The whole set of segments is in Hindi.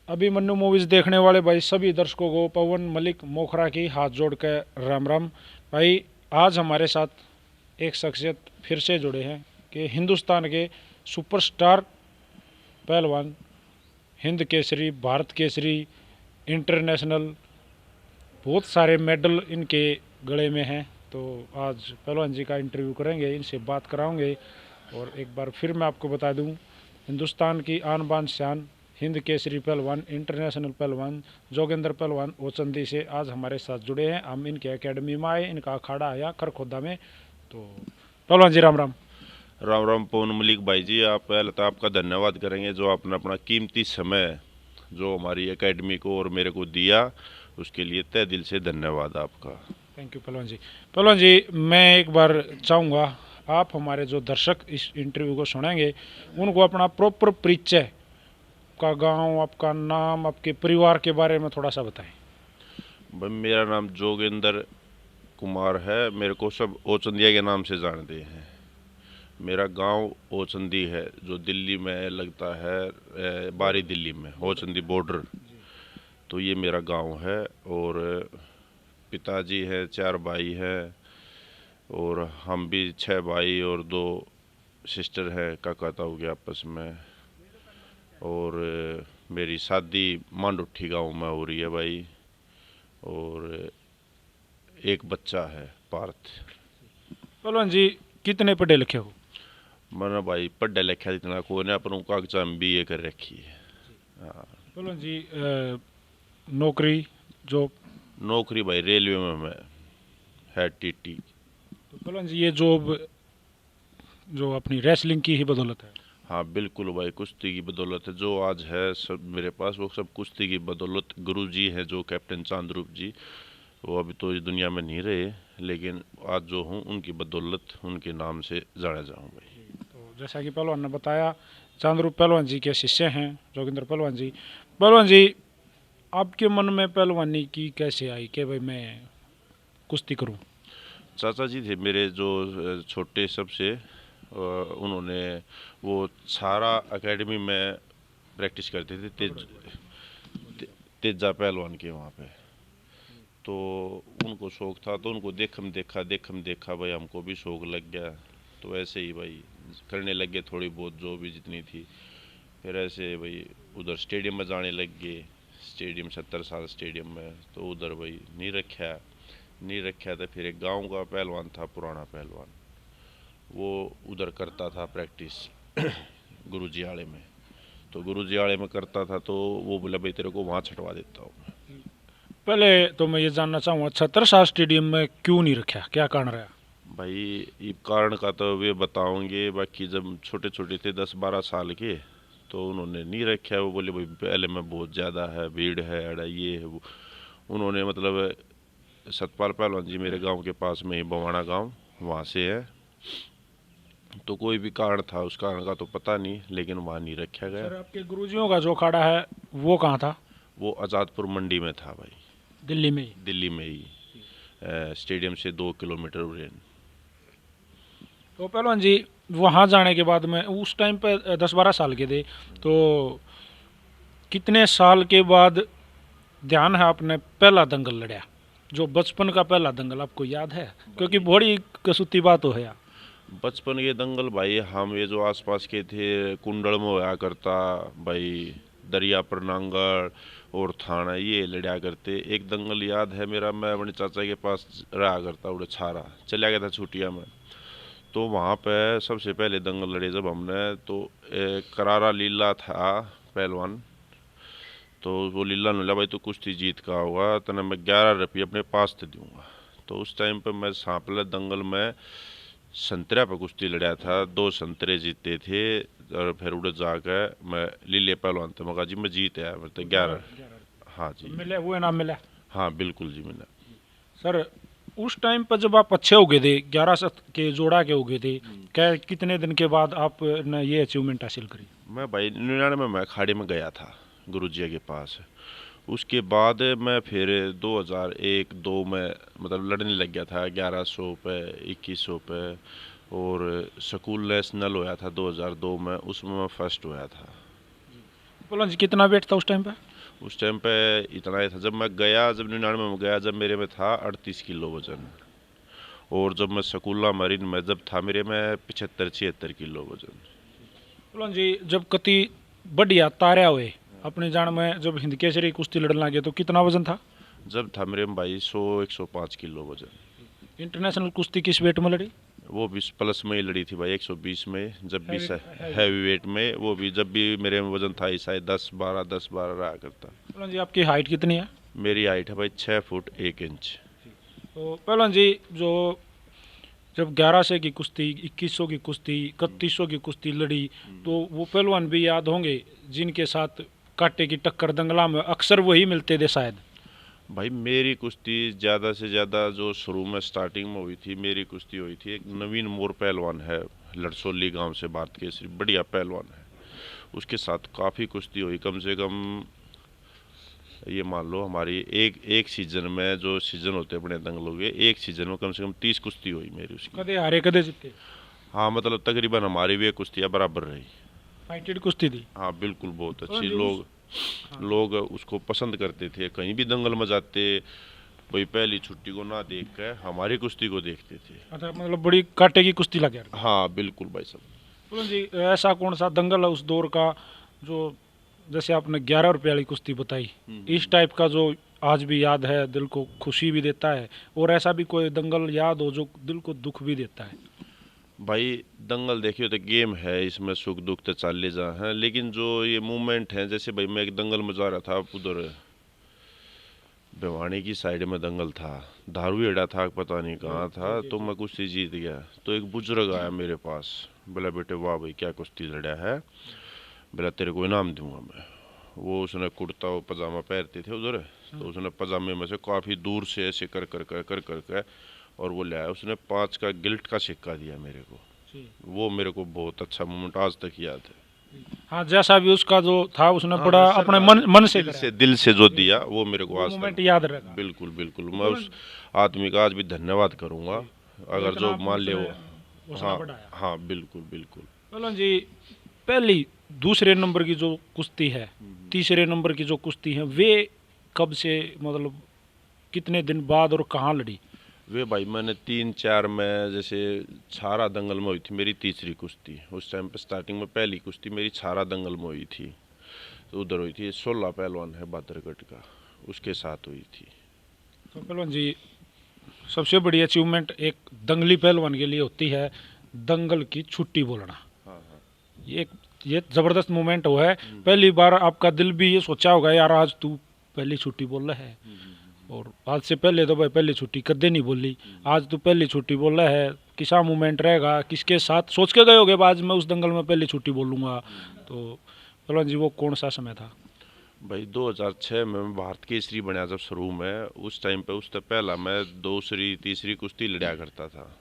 अभी मन्नू मूवीज़ देखने वाले भाई सभी दर्शकों को पवन मलिक मोखरा की हाथ जोड़ कर राम राम। भाई आज हमारे साथ एक शख्सियत फिर से जुड़े हैं कि हिंदुस्तान के सुपरस्टार पहलवान, हिंद केसरी, भारत केसरी, इंटरनेशनल बहुत सारे मेडल इनके गले में हैं। तो आज पहलवान जी का इंटरव्यू करेंगे, इनसे बात कराएंगे। और एक बार फिर मैं आपको बता दूं, हिंदुस्तान की आन बान शान हिंद केसरी पहलवान, इंटरनेशनल पहलवान जोगेंद्र पहलवान ओचंदी से आज हमारे साथ जुड़े हैं। हम इनके एकेडमी में आए, इनका अखाड़ा आया खरखोदा में। तो पहलवान जी राम राम। राम राम पवन मलिक भाई जी, आप पहले तो आपका धन्यवाद करेंगे जो आपने अपना कीमती समय जो हमारी एकेडमी को और मेरे को दिया, उसके लिए तहे दिल से धन्यवाद आपका। थैंक यू पहलवान जी। पहलवान जी मैं एक बार चाहूँगा आप हमारे जो दर्शक इस इंटरव्यू को सुनेंगे उनको अपना प्रॉपर परिचय, आपका गांव, आपका नाम, आपके परिवार के बारे में थोड़ा सा बताएं। भाई मेरा नाम जोगेंद्र कुमार है, मेरे को सब ओचंदिया के नाम से जानते हैं। मेरा गांव ओचंदी है जो दिल्ली में लगता है, बारी दिल्ली में ओचंदी बॉर्डर। तो ये मेरा गांव है। और पिताजी हैं, 4 भाई हैं और हम भी 6 भाई और 2 सिस्टर हैं, काका ताऊ के आपस में। और मेरी शादी मांडुठी गांव में हो रही है भाई। और एक बच्चा है पार्थ। पहलवान जी कितने पढ़े लिखे हो? मैंने भाई पढ़ा लिखा इतना को ने अपन कागजा में BA कर रखी है। हाँ। पहलवान जी नौकरी, जॉब? नौकरी भाई रेलवे में मैं है TT। तो पहलवान जी ये जॉब जो अपनी रेसलिंग की ही बदौलत है? हाँ बिल्कुल भाई, कुश्ती की बदौलत है जो आज है सब मेरे पास, वो सब कुश्ती की बदौलत। गुरु जी हैं जो कैप्टन चांद्रूप जी, वो अभी तो इस दुनिया में नहीं रहे, लेकिन आज जो हूँ उनकी बदौलत, उनके नाम से जाना जाऊँ भाई। तो जैसा कि पहलवान ने बताया, चांद्रूप पहलवान जी के शिष्य हैं जोगिंदर पहलवान जी। पहलवान जी आपके मन में पहलवानी की कैसे आई कि भाई मैं कुश्ती करूं? चाचा जी थे मेरे जो छोटे सबसे, उन्होंने वो सारा एकेडमी में प्रैक्टिस करते थे तेजा पहलवान के वहाँ पे। तो उनको शौक था, तो उनको देखम देखा भाई हमको भी शौक लग गया। तो ऐसे ही भाई करने लग गए थोड़ी बहुत जो भी जितनी थी। फिर ऐसे भाई उधर स्टेडियम में जाने लग गए। स्टेडियम 70 साल स्टेडियम में, तो उधर भाई नहीं रखा था। फिर एक गांव का पहलवान था, पुराना पहलवान, वो उधर करता था प्रैक्टिस गुरुजी आड़े में। तो गुरुजी आड़े में करता था, तो वो बोला भाई तेरे को वहाँ छटवा देता हूँ। पहले तो मैं ये जानना चाहूँगा छत्रसाल स्टेडियम में क्यों नहीं रखा, क्या कारण रहा? भाई ये कारण का तो वे बताओगे, बाकी जब छोटे छोटे थे 10-12 साल के, तो उन्होंने नहीं रखा। वो बोले भाई पहले में बहुत ज़्यादा है, भीड़ है, अड़ा ये है वो। उन्होंने मतलब सतपाल पहलवान जी मेरे गांव के पास में ही, बवाना गांव, वहाँ से है। तो कोई भी कारण था, उस कारण का तो पता नहीं, लेकिन वहाँ नहीं रखा गया। सर आपके गुरुजियों का जो अखाड़ा है वो कहाँ था? वो आज़ादपुर मंडी में था भाई। दिल्ली में ही? दिल्ली में ही, स्टेडियम से 2 किलोमीटर दूर। तो पहलवान जी वहाँ जाने के बाद में उस टाइम पे 10-12 साल के थे, तो कितने साल के बाद ध्यान है आपने पहला दंगल लड़ा, जो बचपन का पहला दंगल आपको याद है? क्योंकि बड़ी कसूती बात हो है यार। बचपन के दंगल भाई, हम ये जो आसपास के थे कुंडल में होया करता भाई, दरिया पर नांगल और थाना ये लड़ा करते। एक दंगल याद है मेरा, मैं अपने चाचा के पास रहा करता, उड़े छारा चला गया था छुट्टियाँ में। तो वहाँ पे सबसे पहले दंगल लड़े जब हमने, तो करारा लीला था पहलवान। तो वो लीला ने बोला भाई तो कुश्ती जीत का होगा, तो मैं 11 रुपये अपने पास से दूंगा। तो उस टाइम पे मैं सांपला दंगल में संतरा पे कुश्ती लड़ा था, 2 संतरे जीते थे। और फिर उड़े जाकर मैं लीले पहलवान थे, मगा जी मैं जीत आया, मतलब 11। हाँ तो जी। मिले हुए ना मिले? हाँ बिल्कुल जी मैंने। सर उस टाइम पर जब आप अच्छे हो गए थे, 11 के जोड़ा के हो गए थे, क्या कितने दिन के बाद आपने ये अचीवमेंट हासिल करी? मैं भाई 99 में अखाड़े में गया था गुरुजी के पास। उसके बाद मैं फिर 2001-2 में मतलब लड़ने लग गया था 1100 पे, 2100 पे। और स्कूल नेशनल होया था 2002 में, उसमें मैं फर्स्ट होया था। बोला जी कितना वेट था उस टाइम पे? उस टाइम पे इतना ही था जब मैं गया, जब 99 में गया, जब मेरे में था 38 किलो वजन। और जब मैं सकूला मरीन में जब था, मेरे में 75-76 किलो वजन। बोलो जी, जब कति बढ़िया तारा हुए अपने जान में, जब हिंद केसरी कुश्ती लड़ने लगे तो कितना वजन था? जब था मेरे में भाई 100-105 किलो वजन। इंटरनेशनल कुश्ती किस वेट में लड़ी? वो भी प्लस में ही लड़ी थी भाई, 120 में। जब भी हैवी हैवी वेट में, वो भी जब भी मेरे में वजन था शायद 10-12 रहा करता। बोलो जी, आपकी हाइट कितनी है? मेरी हाइट है भाई 6 फुट 1 इंच। तो पहलवान जी, जो जब 1100 की कुश्ती, 2100 की कुश्ती, 3100 की कुश्ती लड़ी, तो वो पहलवान भी याद होंगे जिनके साथ कांटे की टक्कर दंगला में अक्सर वही मिलते थे शायद। भाई मेरी कुश्ती ज़्यादा से ज़्यादा जो शुरू में स्टार्टिंग में हुई थी, मेरी कुश्ती हुई थी एक नवीन मोर पहलवान है, लड़सोली गांव से, भारत केसरी बढ़िया पहलवान है। उसके साथ काफ़ी कुश्ती हुई, कम से कम ये मान लो हमारी एक एक सीजन में, जो सीजन होते हैं अपने दंगलों के, एक सीजन में कम से कम 30 कुश्ती हुई मेरी उसकी। कदे हारे कदे जीते? हाँ मतलब तकरीबन हमारी भी कुश्तियाँ बराबर रही। फाइटेड कुश्ती थी। हाँ बिल्कुल, बहुत और अच्छी। जी लोग उसको पसंद करते थे, कहीं भी दंगल में जाते कोई पहली छुट्टी को ना देख कर हमारी कुश्ती को देखते थे। अच्छा, मतलब बड़ी कांटे की कुश्ती लगे। हाँ बिल्कुल भाई साहब। बोलो जी, ऐसा कौन सा दंगल है उस दौर का जो, जैसे आपने 11 रुपये वाली कुश्ती बताई, इस टाइप का जो आज भी याद है, दिल को खुशी भी देता है, और ऐसा भी कोई दंगल याद हो जो दिल को दुख भी देता है? भाई दंगल देखिए तो गेम है, इसमें सुख दुख तो चल जा है, लेकिन जो ये मूवमेंट है, जैसे भाई मैं एक दंगल में जा रहा था उधर भिवानी की साइड में दंगल था, दारू एड़ा था पता नहीं कहाँ था, तो मैं कुश्ती जीत गया। तो एक बुजुर्ग आया मेरे पास, बोला बेटे वाह भाई क्या कुश्ती लड़ा है, बोला तेरे को इनाम दूंगा मैं। वो उसने कुर्ता और पजामा पहनते थे उधर, तो उसने पजामे में से काफ़ी दूर से ऐसे कर और वो लाया, उसने 5 का गिल्ट का सिक्का दिया मेरे को। वो मेरे को बहुत अच्छा मोमेंट आज तक याद है। हाँ, जैसा भी उसका जो था उसने हाँ बड़ा सर, अपने हाँ, मन से दिल से जो दिया वो मेरे को आज मोमेंट तक याद रहेगा। बिल्कुल बिल्कुल, मैं उस आदमी का आज भी धन्यवाद करूंगा, अगर जो मान ले वो। हाँ हाँ बिल्कुल बिल्कुल। बोलो जी, पहली दूसरे नंबर की जो कुश्ती है, तीसरे नंबर की जो कुश्ती है, वे कब से, मतलब कितने दिन बाद और कहाँ लड़ी? वे भाई मैंने 3-4 में, जैसे छारा दंगल में हुई थी मेरी तीसरी कुश्ती। उस टाइम पे स्टार्टिंग में पहली कुश्ती मेरी छारा दंगल में हुई थी, तो उधर हुई थी 16 पहलवान है बादरगढ़ का, उसके साथ हुई थी। तो पहलवान जी, सबसे बड़ी अचीवमेंट एक दंगली पहलवान के लिए होती है दंगल की छुट्टी बोलना। हाँ हाँ। ये ज़बरदस्त मोमेंट हुआ है। पहली बार आपका दिल भी ये सोचा होगा यार आज तू पहली छुट्टी बोल रहा है, और आज से पहले तो भाई पहली छुट्टी कदे नहीं बोली, आज तू पहली छुट्टी बोल रहा है, किसा मोमेंट रहेगा, किसके साथ सोच के गए होगे आज मैं उस दंगल में पहली छुट्टी बोलूँगा। तो पहलवान जी, वो कौन सा समय था? भाई 2006 में मैं भारत केसरी बनया जब शुरू में, उस टाइम पे उससे पहला मैं दूसरी तीसरी कुश्ती लड़ा करता था।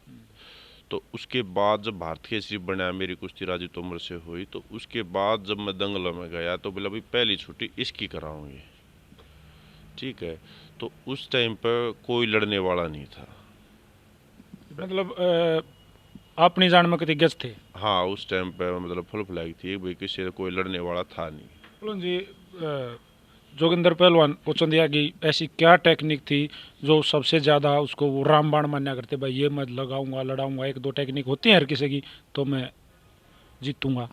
तो उसके बाद जब भारत केसरी बना, मेरी कुश्ती राजीव तोमर से हुई, तो उसके बाद जब मैं दंगलों में गया तो बोला भाई पहली छुट्टी इसकी कराऊंगी, ठीक है। तो उस टाइम पर कोई लड़ने वाला नहीं था। मतलब अपनी जान में कितने गज थे? हाँ उस टाइम पे मतलब फुल फ्लैग थी भाई, किसी से कोई लड़ने वाला था नहीं। पहलवान जी, जोगिंदर पहलवान पोचंदिया की ऐसी क्या टेक्निक थी जो सबसे ज़्यादा उसको वो रामबाण मान्या करते, भाई ये मैं लगाऊंगा लड़ाऊंगा, एक दो टेक्निक होती है हर किसी की, तो मैं जीतूंगा?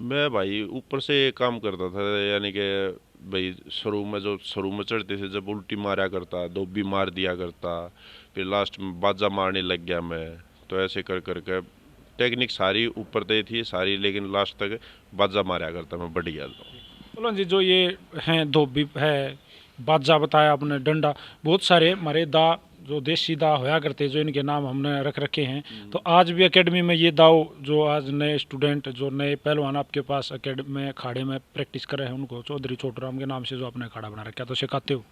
मैं भाई ऊपर से काम करता था, यानी कि भाई शुरू में चढ़ते थे जब उल्टी मारा करता, धोबी मार दिया करता, फिर लास्ट में बाजा मारने लग गया मैं। तो ऐसे कर टेक्निक सारी ऊपर तय थी सारी, लेकिन लास्ट तक बाजा मारा करता मैं बढ़िया। पहलवान जी, जो ये हैं धोबी है, बाजा बताया आपने, डंडा, बहुत सारे हमारे दा जो देसी दा होया करते जो इनके नाम हमने रख रखे हैं, तो आज भी एकेडमी में ये दाव जो आज नए स्टूडेंट जो नए पहलवान आपके पास अकेडमी में अखाड़े में प्रैक्टिस कर रहे हैं, उनको चौधरी छोटूराम के नाम से जो आपने अखाड़ा बना रखा, तो सिखाते हो?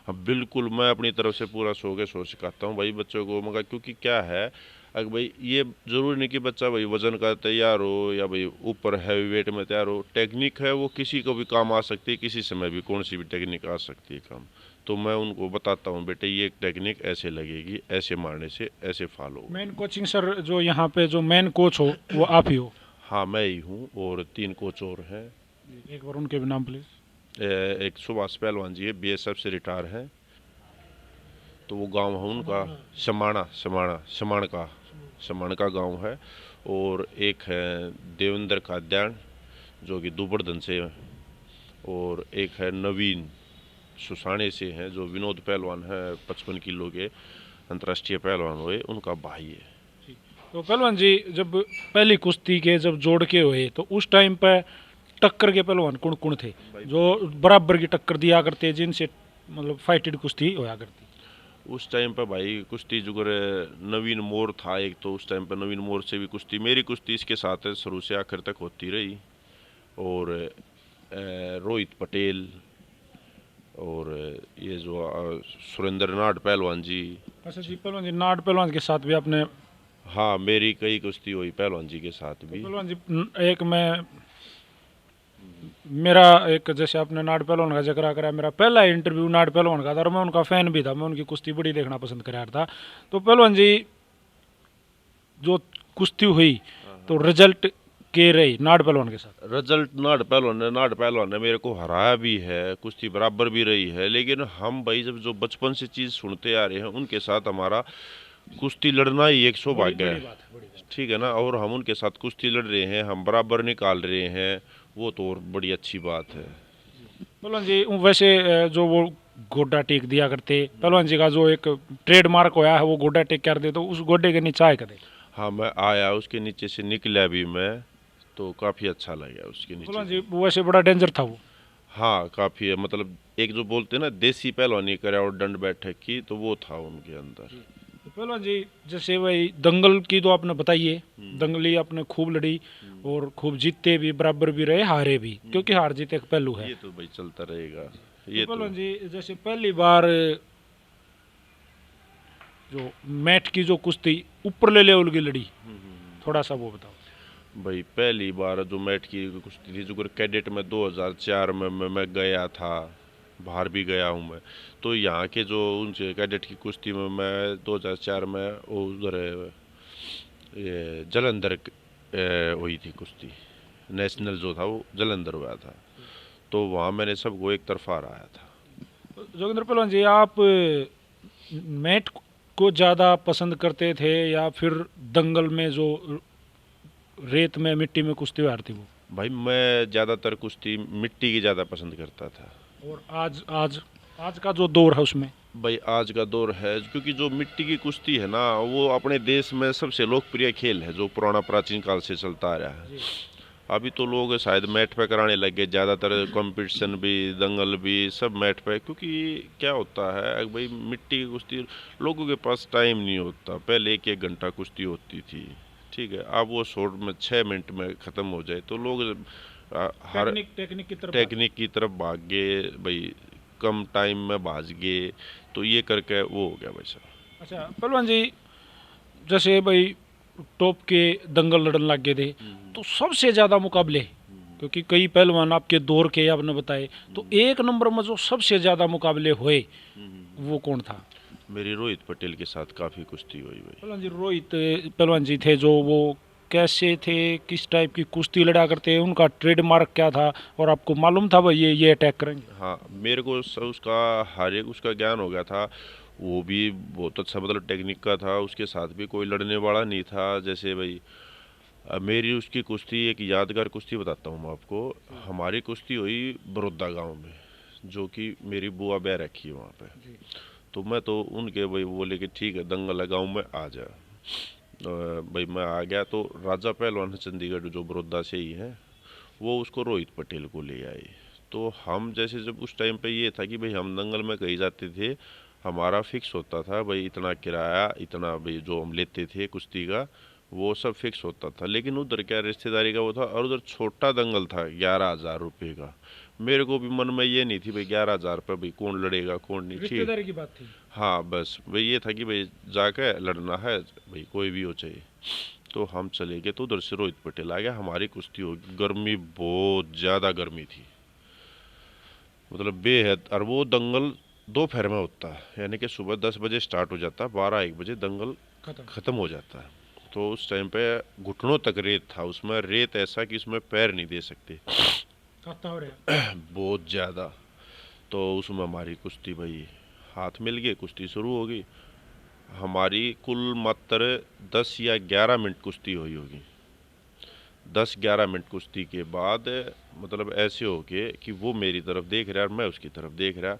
हाँ बिल्कुल, मैं अपनी तरफ से पूरा सो सिखाता हूँ भाई बच्चों को, मगर क्योंकि क्या है, अगर भाई ये जरूरी नहीं कि बच्चा भाई वजन का तैयार हो या भाई ऊपर हैवी वेट में तैयार हो, टेक्निक है वो किसी को भी काम आ सकती है, किसी समय भी कौन सी भी टेक्निक आ सकती है काम। तो मैं उनको बताता हूँ बेटे ये टेक्निक ऐसे लगेगी, ऐसे मारने से ऐसे फॉलो। मेन कोचिंग सर जो यहाँ पे जो मेन कोच हो वो आप ही हो? हाँ मैं ही हूँ, और 3 कोच और हैं। एक बार उनके भी नाम प्लीज़। एक सुभाष पहलवान जी है, बीएसएफ से रिटायर है। तो वो गांव है उनका शमाण का गांव है। और एक है देवेंद्र काद्यान जो कि दुबड़दन से है। और एक है नवीन सुसाने से हैं जो विनोद पहलवान है, 55 किलो के अंतर्राष्ट्रीय पहलवान हुए, उनका भाई है। तो पहलवान जी जब पहली कुश्ती के जब जोड़ के हुए तो उस टाइम पे टक्कर के पहलवान कौन कौन थे जो बराबर की टक्कर दिया करते जिनसे मतलब फाइटेड कुश्ती होया करती? उस टाइम पे भाई कुश्ती जुगर नवीन मोर था एक, तो उस टाइम पे नवीन मोर से भी कुश्ती, मेरी कुश्ती इसके साथ शुरू से आखिर तक होती रही। और रोहित पटेल और ये जो सुरेंद्र नाड पहलवान जी। अच्छा जी, पहलवान जी नाड पहलवान के साथ भी आपने? हाँ, मेरी कई कुश्ती हुई पहलवान जी के साथ भी। पहलवान जी एक मैं मेरा एक जैसे आपने नाड पहलवान का जिक्र करा, मेरा पहला इंटरव्यू नाड पहलवान का था और मैं उनका फ़ैन भी था, मैं उनकी कुश्ती बड़ी देखना पसंद करा था। तो पहलवान जी जो कुश्ती हुई तो रिजल्ट के रही नाड पहलवान के साथ? रिजल्ट नाड पहलवान ने मेरे को हराया भी है, कुश्ती बराबर भी रही है। लेकिन हम भाई जब जो बचपन से चीज़ सुनते आ रहे हैं उनके साथ हमारा कुश्ती लड़ना ही एक सौभाग्य है, ठीक है ना। और हम उनके साथ कुश्ती लड़ रहे हैं, हम बराबर निकाल रहे हैं, वो तो और बड़ी अच्छी बात है। पहलवान जी वैसे जो वो गोड्डा टेक दिया करते पहलवान जी का जो एक ट्रेडमार्क होया है वो गोड्डा टेक कर दे, तो उस गोड्डे के नीचे आए कदे? हाँ, मैं आया उसके नीचे से निकला भी मैं, तो काफ़ी अच्छा लगा उसके पहलवान नीचे। जी वैसे बड़ा डेंजर था वो? हाँ, काफ़ी है, मतलब एक जो बोलते हैं ना देसी पहलवानी करे और दंड बैठक की, तो वो था उनके अंदर। तो पहलवान जी जैसे वही दंगल की तो आपने बताइए, दंगली आपने खूब लड़ी और खूब जीतते भी, बराबर भी रहे, हारे भी, क्योंकि हार जीत एक पहलू है। ये तो भाई चलता रहेगा तो ये तो। पहलवान जी जैसे पहली बार जो मैट की जो कुश्ती ऊपर ले लेवल की लड़ी, थोड़ा सा वो बताओ। भाई पहली बार जो मैट की कुश्ती थी जो कैडेट में 2004 में मैं गया था, बाहर भी गया हूँ मैं। तो यहाँ के जो उनसे कैडेट की कुश्ती में मैं 2004 में वो उधर ये जलंधर हुई थी कुश्ती, नेशनल जो था वो जलंधर हुआ था। तो वहाँ मैंने सबको एक तरफा हराया था। जोगिंदर पहलवान जी आप मैट को ज़्यादा पसंद करते थे या फिर दंगल में जो रेत में मिट्टी में कुश्ती हारती वो? भाई मैं ज़्यादातर कुश्ती मिट्टी की ज़्यादा पसंद करता था। और आज आज आज का जो दौर है उसमें? भाई आज का दौर है क्योंकि जो मिट्टी की कुश्ती है ना वो अपने देश में सबसे लोकप्रिय खेल है जो पुराना प्राचीन काल से चलता आ रहा है। अभी तो लोग शायद मैट पे कराने लग गए ज़्यादातर, कंपटीशन भी दंगल भी सब मैट पे, क्योंकि क्या होता है भाई मिट्टी की कुश्ती लोगों के पास टाइम नहीं होता। पहले एक एक घंटा कुश्ती होती थी, ठीक है, अब वो शॉर्ट में 6 मिनट में ख़त्म हो जाए तो लोग हर टेक्निक की तरफ भाग गए भाई, कम टाइम में भाज गए, तो ये करके वो हो गया भाई साहब। अच्छा पहलवान जी जैसे भाई टॉप के दंगल लड़न लग गए थे तो सबसे ज़्यादा मुकाबले, क्योंकि कई पहलवान आपके दौर के आपने बताए, तो एक नंबर में जो सबसे ज़्यादा मुकाबले हुए वो कौन था? मेरी रोहित पटेल के साथ काफ़ी कुश्ती हुई भाई। पहलवान जी रोहित पहलवान जी थे जो वो कैसे थे, किस टाइप की कुश्ती लड़ा करते, उनका ट्रेडमार्क क्या था और आपको मालूम था भाई ये अटैक करेंगे? हाँ, मेरे को उसका हर एक उसका ज्ञान हो गया था। वो भी बहुत अच्छा मतलब टेक्निक का था, उसके साथ भी कोई लड़ने वाला नहीं था। जैसे भाई मेरी उसकी कुश्ती एक यादगार कुश्ती बताता हूँ मैं आपको। हमारी कुश्ती हुई बड़ौदा गांव में, जो कि मेरी बुआ ब्याह रखी है वहाँ पे। तो मैं तो उनके भाई बोले कि ठीक है दंगल गाँव में आ जा। भाई मैं आ गया तो राजा पहलवान है चंडीगढ़ जो बड़ौदा से ही है, वो उसको रोहित पटेल को ले आए। तो हम जैसे जब उस टाइम पे ये था कि भाई हम दंगल में कहीं जाते थे, हमारा फिक्स होता था भाई इतना किराया, इतना भाई जो हम लेते थे कुश्ती का वो सब फिक्स होता था। लेकिन उधर क्या रिश्तेदारी का वो था, और उधर छोटा दंगल था 11,000 रुपये का। मेरे को भी मन में ये नहीं थी भाई 11,000 रुपये भाई कौन लड़ेगा कौन नहीं, ठीक। रिश्तेदारी की बात थी? हाँ बस भाई ये था कि भाई जाके लड़ना है भाई कोई भी हो चाहिए। तो हम चले गए तो उधर से रोहित पटेल आ गया, हमारी कुश्ती हो, गर्मी बहुत ज़्यादा गर्मी थी, मतलब बेहद। और वो दंगल दोपहर में होता है, यानी कि सुबह 10 बजे स्टार्ट हो जाता है, 12-1 बजे दंगल ख़त्म हो जाता है। तो उस टाइम पे घुटनों तक रेत था, उसमें रेत ऐसा कि उसमें पैर नहीं दे सकते। खाता हो रहा। बहुत ज़्यादा। तो उसमें हमारी कुश्ती भाई हाथ मिल गए, कुश्ती शुरू हो गई। हमारी कुल मात्र 10 या 11 मिनट कुश्ती हुई होगी। 10-11 मिनट कुश्ती के बाद मतलब ऐसे हो गए कि वो मेरी तरफ देख रहा है और मैं उसकी तरफ देख रहा,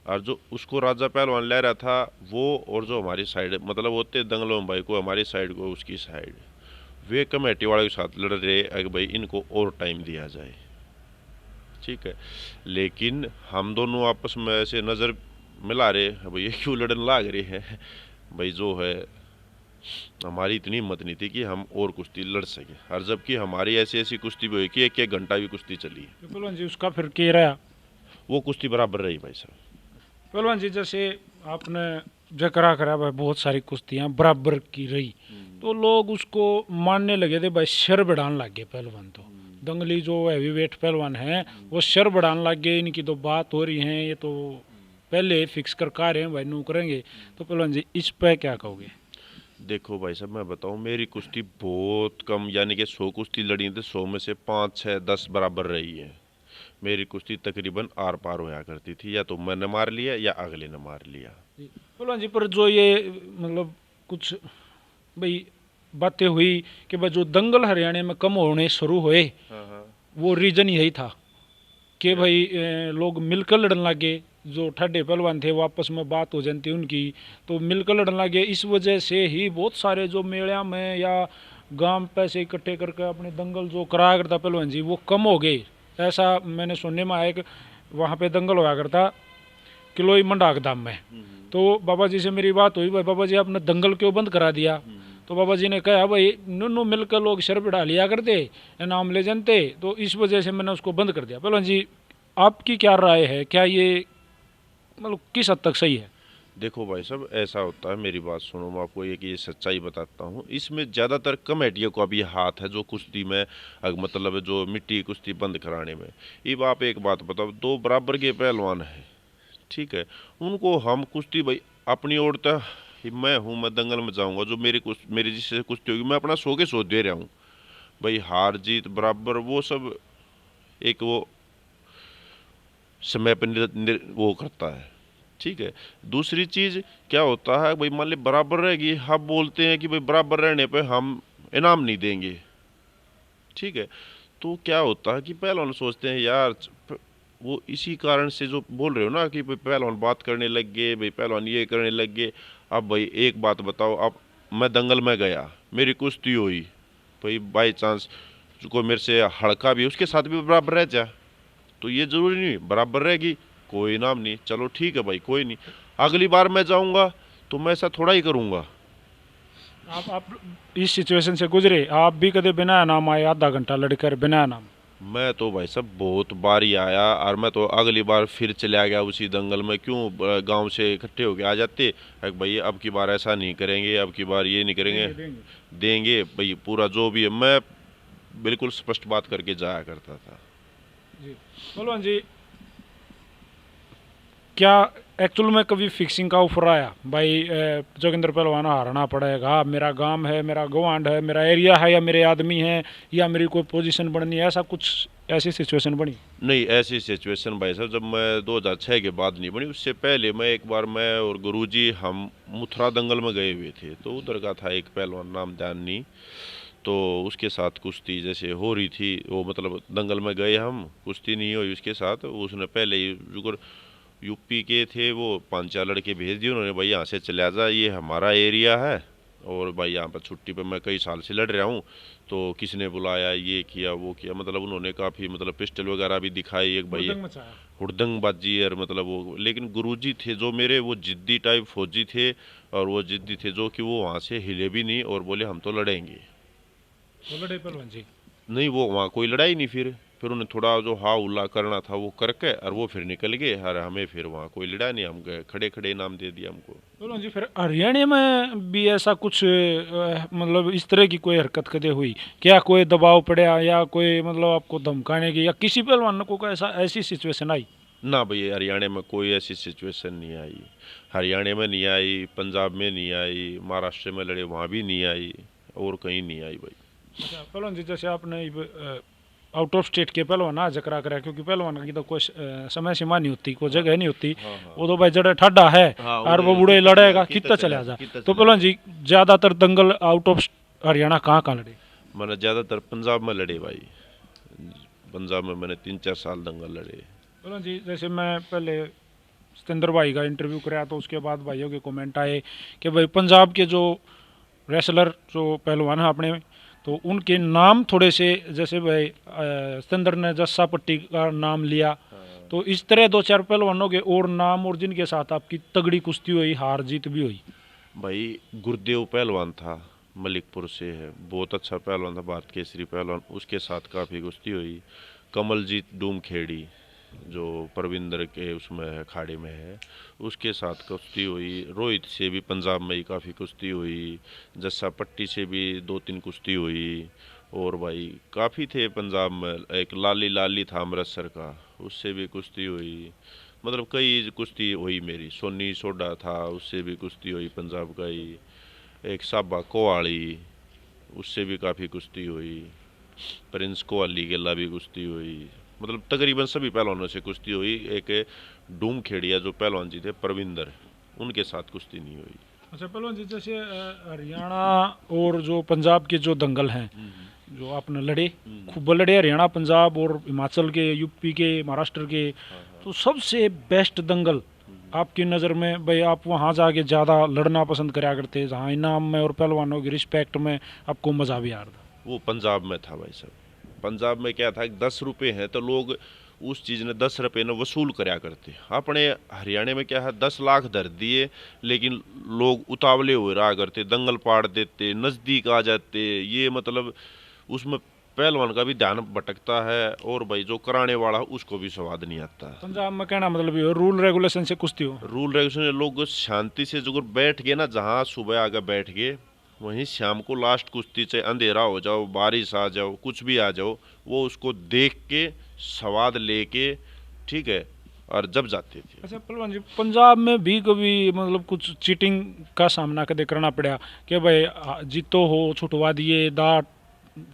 और जो उसको राजा पहलवान ले रहा था वो, और जो हमारी साइड मतलब होते दंगलों में भाई को हमारी साइड को उसकी साइड, वे कमेटी वाले के साथ लड़ रहे कि भाई इनको और टाइम दिया जाए। ठीक है, लेकिन हम दोनों आपस में ऐसे नज़र मिला रहे भाई ये क्यों लड़न लाग रहे हैं। भाई जो है हमारी इतनी हिम्मत नहीं थी कि हम और कुश्ती लड़ सके, और जबकि हमारी ऐसी ऐसी कुश्ती भी हुई कि 1-1 घंटा भी कुश्ती चली। तो पहलवान जी उसका फिर क्या रहा? वो कुश्ती बराबर रही भाई साहब। पहलवान जी जैसे आपने जकरा करा भाई बहुत सारी कुश्तियाँ बराबर की रही, तो लोग उसको मानने लगे थे भाई, शर बढ़ाने लग गए पहलवान। तो दंगली जो हैवी वेट पहलवान हैं वो शर बढ़ाने लग गए, इनकी तो बात हो रही है, ये तो पहले फिक्स कर का रहे हैं भाई नू करेंगे। तो पहलवान जी इस पे क्या कहोगे? देखो भाई साहब मैं बताऊं, मेरी कुश्ती बहुत कम, यानी कि 100 कुश्ती लड़ी थी, 100 में से 5-6-10 बराबर रही है। मेरी कुश्ती तकरीबन आर पार होया करती थी, या तो मैंने मार लिया या अगले ने मार लिया। जी पहलवान जी, पर जो ये मतलब कुछ भाई बातें हुई कि भाई जो दंगल हरियाणा में कम होने शुरू हुए, हाँ हाँ। वो रीजन यही था कि भाई लोग मिलकर लड़ने लगे। जो ठड्डे पहलवान थे वो आपस में बात हो जाती उनकी, तो मिलकर लड़ने लगे। इस वजह से ही बहुत सारे जो मेला में या गांव पैसे इकट्ठे करके अपने दंगल जो कराया करता पहलवान जी वो कम हो गए। ऐसा मैंने सुनने में आया कि वहाँ पे दंगल होया करता किलोई मंडाक धाम में। तो बाबा जी से मेरी बात हुई, भाई बाबा जी आपने दंगल क्यों बंद करा दिया? तो बाबा जी ने कहा भाई नुनू मिलकर लोग शर बढ़ा लिया करते, इनाम ले जानते, तो इस वजह से मैंने उसको बंद कर दिया। पहलवान जी आपकी क्या राय है, क्या ये मतलब किस हद तक सही है? देखो भाई साहब ऐसा होता है, मेरी बात सुनो, मैं आपको एक ये सच्चाई बताता हूँ। इसमें ज़्यादातर कमेटियों का भी हाथ है जो कुश्ती में मतलब जो मिट्टी की कुश्ती बंद कराने में। अब आप एक बात बताओ, दो बराबर के पहलवान हैं, ठीक है, उनको हम कुश्ती भाई अपनी ओर तक, मैं दंगल में जाऊंगा, जो मेरी जिससे कुश्ती होगी मैं अपना 100 के 100 दे रहा हूँ भाई। हार जीत बराबर वो सब एक वो समय पर वो करता है। ठीक है, दूसरी चीज़ क्या होता है भाई, मान ली बराबर रहेगी, हम बोलते हैं कि भाई बराबर रहने पे हम इनाम नहीं देंगे। ठीक है, तो क्या होता है कि पहलवान सोचते हैं यार वो इसी कारण से जो बोल रहे हो ना कि भाई पहलवान बात करने लग गए, भाई पहलवान ये करने लग गए। अब भाई एक बात बताओ, अब मैं दंगल में गया, मेरी कुश्ती हुई, भाई बाई चांस कोई मेरे से हड़का भी उसके साथ भी बराबर रह जाए, तो ये जरूरी नहीं बराबर रहेगी, कोई इनाम नहीं, चलो ठीक है भाई कोई नहीं, अगली बार मैं जाऊंगा तो मैं ऐसा थोड़ा ही करूंगा। आप इस सिचुएशन से गुजरे, आप भी कदे बिना इनाम आए आधा घंटा लड़कर बिना इनाम? मैं तो भाई सब बहुत बार ही आया, और मैं तो अगली बार फिर चला गया उसी दंगल में। क्यों गांव से इकट्ठे होके आ जाते भाई, अब की बार ऐसा नहीं करेंगे, अब की बार ये नहीं करेंगे, देंगे भाई पूरा जो भी है। मैं बिल्कुल स्पष्ट बात करके जाया करता था। जी पहलवान जी, क्या एक्चुअल में कभी फिक्सिंग का ऑफर आया भाई जोगिंदर पहलवान हारना पड़ेगा, मेरा गांव है, मेरा गवांड है, मेरा एरिया है, या मेरे आदमी है, या मेरी कोई पोजीशन बननी है, ऐसा कुछ ऐसी सिचुएशन बनी? नहीं, ऐसी सिचुएशन भाई साहब जब मैं 2006 के बाद नहीं बनी, उससे पहले मैं एक बार, मैं और गुरुजी हम मुथरा दंगल में गए हुए थे, तो उधर का था एक पहलवान नाम ध्यान, तो उसके साथ कुश्ती जैसे हो रही थी, वो मतलब दंगल में गए हम, कुश्ती नहीं हुई उसके साथ। उसने पहले ही यूपी के थे वो 5-4 लड़के भेज दिए उन्होंने, भाई यहाँ से चला जा, ये हमारा एरिया है, और भाई यहाँ पर छुट्टी पे मैं कई साल से लड़ रहा हूँ, तो किसने बुलाया, ये किया वो किया, मतलब उन्होंने काफ़ी मतलब पिस्टल वगैरह भी दिखाई एक भाई, हुड़दंगबाजी और मतलब वो। लेकिन गुरुजी थे जो मेरे, वो जिद्दी टाइप फौजी थे, और वो जिद्दी थे जो कि वो वहाँ से हिले भी नहीं और बोले हम तो लड़ेंगे। तो लड़े पहलवान जी? नहीं, वो वहाँ कोई लड़ाई नहीं, फिर उन्हें थोड़ा जो हा उल्ला करना था वो करके, और वो फिर निकल गए, और हमें फिर वहाँ कोई लड़ा नहीं, हम गए खड़े खड़े इनाम दे दिया हमको। बोलो जी, फिर हरियाणा में भी ऐसा कुछ मतलब इस तरह की कोई हरकत कदे हुई क्या? कोई दबाव पड़ा या कोई मतलब आपको धमकाने की, या किसी पहलवान को ऐसा ऐसी सिचुएशन आई? ना भाई, हरियाणा में कोई ऐसी सिचुएशन नहीं आई, हरियाणा में नहीं आई, पंजाब में नहीं आई, महाराष्ट्र में लड़े वहाँ भी नहीं आई, और कहीं नहीं आई भाई। अच्छा पहलवान जी, जैसे आपने आउट ऑफ स्टेट के पहलवान आ जकरा करे, क्योंकि पहलवान की तो कोई समय सीमा नहीं होती, कोई जगह नहीं होती। वो तो भाई जड़ा ठाडा है और वो बुढ़े लड़ेगा कितना चले जा। तो पहलवान जी ज्यादातर दंगल आउट ऑफ हरियाणा कहाँ लड़े? मैंने ज़्यादातर पंजाब में लड़े भाई। पंजाब में मैंने 3-4 साल दंगल लड़े। पहलवान जी जैसे मैं पहले सतेंद्र भाई का इंटरव्यू कराया तो उसके बाद भाइयों के कमेंट आए कि भाई पंजाब के जो रेसलर जो पहलवान है अपने, तो उनके नाम थोड़े से, जैसे भाई सतेंद्र ने जस्सा पट्टी का नाम लिया, तो इस तरह 2-4 पहलवानों के और नाम और जिनके साथ आपकी तगड़ी कुश्ती हुई, हार जीत भी हुई। भाई गुरदेव पहलवान था, मलिकपुर से है, बहुत अच्छा पहलवान था, भारत केसरी पहलवान, उसके साथ काफ़ी कुश्ती हुई। कमलजीत डूमखेड़ी जो परविंदर के उसमें है, खाड़े में है, उसके साथ कुश्ती हुई। रोहित से भी पंजाब में ही काफ़ी कुश्ती हुई। जस्सा पट्टी से भी 2-3 कुश्ती हुई। और भाई काफ़ी थे पंजाब में, एक लाली लाली था अमृतसर का, उससे भी कुश्ती हुई। मतलब कई कुश्ती हुई मेरी। सोनी सोडा था, उससे भी कुश्ती हुई पंजाब का ही। एक साबा कोवाली, उससे भी काफ़ी कुश्ती हुई। प्रिंस कोहली के भी कुश्ती हुई। मतलब तकरीबन सभी पहलवानों से कुश्ती हुई। एक डूम खेड़िया जो पहलवान जी थे परविंदर, उनके साथ कुश्ती नहीं हुई। अच्छा पहलवान जी जैसे हरियाणा और जो पंजाब के जो दंगल हैं जो आपने लड़े, खूब लड़े, हरियाणा पंजाब और हिमाचल के, यूपी के, महाराष्ट्र के, तो सबसे बेस्ट दंगल आपकी नज़र में भाई आप वहाँ जाके ज़्यादा लड़ना पसंद करा करते, जहाँ इनाम में और पहलवानों की रिस्पेक्ट में आपको मज़ा भी आ रहा था? वो पंजाब में था भाई साहब। पंजाब में क्या था कि 10 रुपये हैं तो लोग उस चीज़ ने 10 रुपये ने वसूल कराया करते। अपने हरियाणा में क्या है, 10 लाख धर दिए, लेकिन लोग उतावले हुए रहा करते, दंगल पाड़ देते, नज़दीक आ जाते। ये मतलब उसमें पहलवान का भी ध्यान भटकता है, और भाई जो कराने वाला उसको भी स्वाद नहीं आता। पंजाब में कहना मतलब ये रूल रेगुलेशन से कुश्ती हो, रूल रेगुलेशन, लोग शांति से जो बैठ गए ना, जहाँ सुबह आकर बैठ गए, वहीं शाम को लास्ट कुश्ती, चाहे अंधेरा हो जाओ, बारिश आ जाओ, कुछ भी आ जाओ, वो उसको देख के स्वाद लेके, ठीक है, और जब जाते थे। अच्छा पहलवान जी पंजाब में भी कभी मतलब कुछ चीटिंग का सामना कदे करना पड़ा कि भाई जीतो हो छुटवा दिए, दाट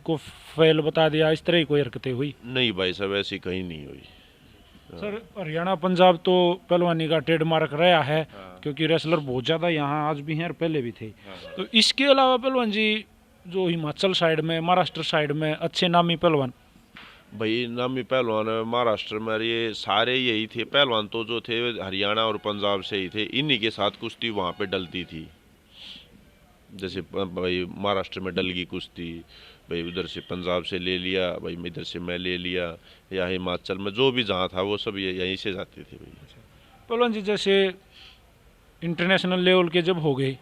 को फेल बता दिया, इस तरह की कोई हरकतें हुई? नहीं भाई साहब, ऐसी कहीं नहीं हुई। सर हरियाणा पंजाब तो पहलवानी का ट्रेडमार्क रहा है, क्योंकि रेसलर बहुत ज़्यादा यहाँ आज भी हैं और पहले भी थे। तो इसके अलावा पहलवान जी जो हिमाचल साइड में, महाराष्ट्र साइड में अच्छे नामी पहलवान? भाई नामी पहलवान महाराष्ट्र में ये सारे यही थे पहलवान, तो जो थे हरियाणा और पंजाब से ही थे, इन्हीं के साथ कुश्ती वहाँ पे डलती थी। जैसे भाई महाराष्ट्र में डल गई कुश्ती, भाई उधर से पंजाब से ले लिया, भाई इधर से मैं ले लिया, या हिमाचल में जो भी जहाँ था वो सब यहीं से जाते थे भाई। पहलवान जी जैसे इंटरनेशनल लेवल के जब हो गए,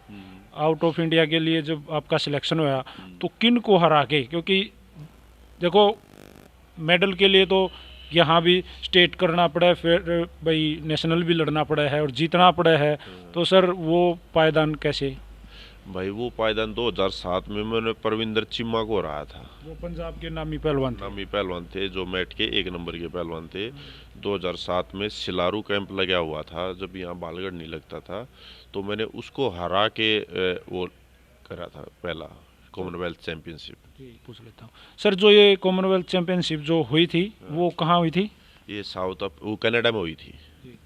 आउट ऑफ इंडिया के लिए जब आपका सिलेक्शन हुआ, तो किन को हरा के, क्योंकि देखो मेडल के लिए तो यहाँ भी स्टेट करना पड़ा है, फिर भाई नेशनल भी लड़ना पड़ा है और जीतना पड़ा है, तो सर वो पायदान कैसे? भाई वो पायदान 2007 में मैंने परविंदर चिम्मा को हराया था। वो पंजाब के नामी पहलवान थे। नामी पहलवान थे, जो मैट के 1 नंबर के पहलवान थे। 2007 में सिलारू कैंप लगा हुआ था, जब यहाँ बालगढ़ नहीं लगता था, तो मैंने उसको हरा के वो करा था पहला कॉमनवेल्थ चैंपियनशिप। पूछ लेता हूँ सर, जो ये कॉमनवेल्थ चैंपियनशिप जो हुई थी वो कहाँ हुई थी? ये वो कनाडा में हुई थी।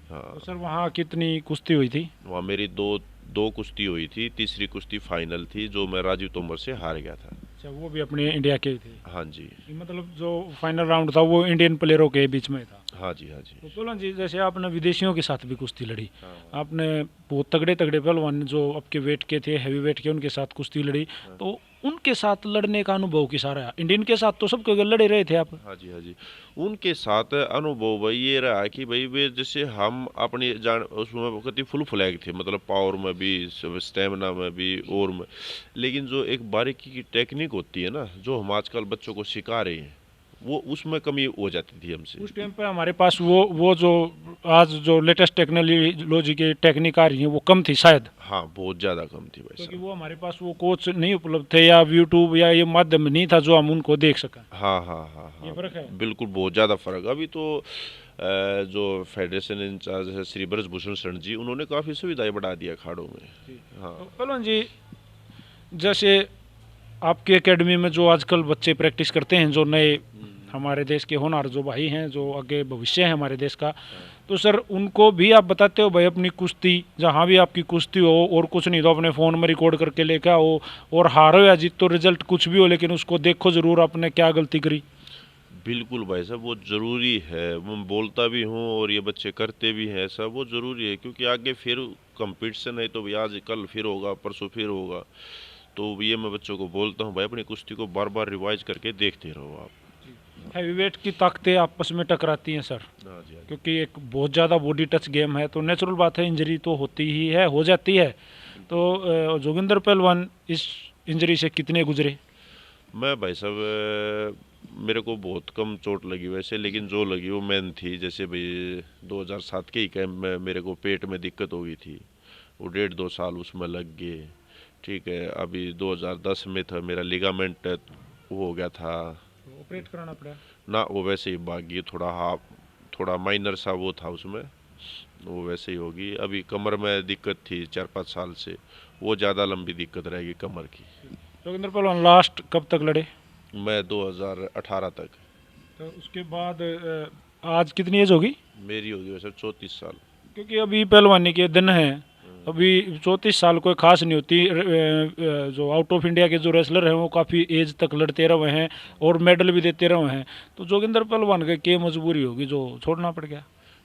हाँ। तो सर वहाँ कितनी कुश्ती हुई थी? वहाँ मेरी दो कुश्ती हुई थी, तीसरी कुश्ती फाइनल थी, जो मैं राजीव तोमर से हार गया था। अच्छा वो भी अपने इंडिया के थे? हाँ जी। मतलब जो फाइनल राउंड था वो इंडियन प्लेयरों के बीच में था? हाँ जी, हाँ जी। तो पहलवान जी जैसे आपने विदेशियों के साथ भी कुश्ती लड़ी, आपने बहुत तगड़े तगड़े पहलवान जो आपके वेट के थे, हैवी वेट के, उनके साथ कुश्ती लड़ी, तो उनके साथ लड़ने का अनुभव किसा रहा? इंडियन के साथ तो सबके लड़े रहे थे आप। हाँ जी, हाँ जी। उनके साथ अनुभव भाई ये रहा कि भाई वे जैसे हम अपनी जान उसमें कति फुल फ्लैग थे, मतलब पावर में भी, स्टेमिना में भी, और में। लेकिन जो एक बारीकी की टेक्निक होती है ना, जो हम आजकल बच्चों को सिखा रहे हैं, वो उसमें कमी हो जाती थी हमसे। उस टाइम पे हमारे पास वो जो आज जो लेटेस्ट टेक्नोलॉजी की टेक्निक आ रही है वो कम थी शायद। हाँ, बहुत ज़्यादा कम थी भाई क्योंकि साहब। वो हमारे पास वो कोच नहीं उपलब्ध थे, या यूट्यूब या ये माध्यम नहीं था जो हम उनको देख सकें। हाँ हाँ हाँ ये हाँ, फर्क है। बिल्कुल बहुत ज़्यादा फर्क। अभी तो जो फेडरेशन इंचार्ज है श्री ब्रजभूषण शरण जी, उन्होंने काफ़ी सुविधाएं बढ़ा दिया अखाड़ों में। हाँ। तो पहलवान जी जैसे आपके एकेडमी में जो आजकल बच्चे प्रैक्टिस करते हैं, जो नए हमारे देश के होनहार जो भाई हैं, जो आगे भविष्य है हमारे देश का, तो सर उनको भी आप बताते हो भाई अपनी कुश्ती, जहाँ भी आपकी कुश्ती हो और कुछ नहीं तो अपने फ़ोन में रिकॉर्ड करके लेके आओ, और हारो या जीतो रिजल्ट कुछ भी हो लेकिन उसको देखो ज़रूर आपने क्या गलती करी। बिल्कुल भाई साहब, वो ज़रूरी है। मैं बोलता भी हूँ और ये बच्चे करते भी हैं ऐसा, वो ज़रूरी है क्योंकि आगे फिर कंपटीशन है तो भाई आज कल फिर होगा, परसों फिर होगा। तो ये मैं बच्चों को बोलता हूँ भाई अपनी कुश्ती को बार बार रिवाइज करके देखते रहो आप। हैवीवेट की ताकतें आपस में टकराती हैं सर, हाँ जी, हाँ जी। क्योंकि एक बहुत ज़्यादा बॉडी टच गेम है, तो नेचुरल बात है इंजरी तो होती ही है, हो जाती है। तो जोगिंदर पहलवान इस इंजरी से कितने गुजरे? मैं भाई साहब मेरे को बहुत कम चोट लगी वैसे, लेकिन जो लगी वो मेन थी। जैसे भाई 2007 के ही कैंप में मेरे को पेट में दिक्कत हो गई थी, वो 1.5-2 साल उसमें लग गए। ठीक है, अभी 2010 में था मेरा लिगामेंट वो हो गया था ऑपरेट कराना पड़ा। ना, वो वैसे ही भाग गई। थोड़ा माइनर सा वो था उसमें, वो वैसे ही होगी। अभी कमर में दिक्कत थी 4-5 साल से, वो ज़्यादा लंबी दिक्कत रहेगी कमर की। जोगिंदर पहलवान लास्ट कब तक लड़े? मैं 2018 तक। तो उसके बाद आज कितनी एज होगी? मेरी होगी वैसे 34 साल। क्योंकि अभी पहलवानी के दिन हैं, अभी 34 साल कोई खास नहीं होती। जो आउट ऑफ इंडिया के जो रेसलर हैं वो काफ़ी एज तक लड़ते रहे हैं और मेडल भी देते रहे हैं। तो जोगिंदर पहलवान का क्या मजबूरी होगी जो छोड़ना पड़ गया?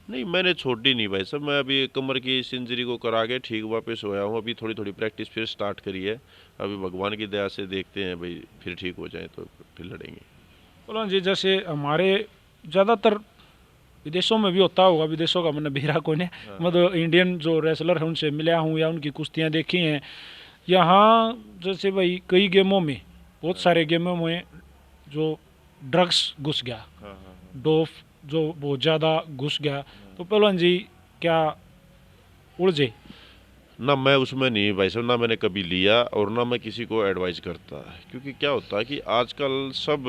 नहीं, मैंने छोड़ी नहीं भाई साहब। मैं अभी कमर की इस इंजरी को करा के ठीक वापस होया हूँ। अभी थोड़ी थोड़ी प्रैक्टिस फिर स्टार्ट करी है। अभी भगवान की दया से देखते हैं भाई, फिर ठीक हो जाए तो फिर लड़ेंगे। पहलवान जी, जैसे हमारे ज़्यादातर विदेशों में भी होता होगा, विदेशों का मैंने बेरा कोई नहीं, मतलब इंडियन जो रेसलर हैं उनसे मिला हूँ या उनकी कुश्तियाँ देखी हैं। यहाँ जैसे भाई कई गेमों में, बहुत सारे गेमों में जो ड्रग्स घुस गया, हाँ, हाँ, डोफ जो बहुत ज़्यादा घुस गया, तो पहलवान जी क्या उलझे? ना मैं उसमें नहीं भाई साहब, ना मैंने कभी लिया और ना मैं किसी को एडवाइस करता। क्योंकि क्या होता है कि आजकल सब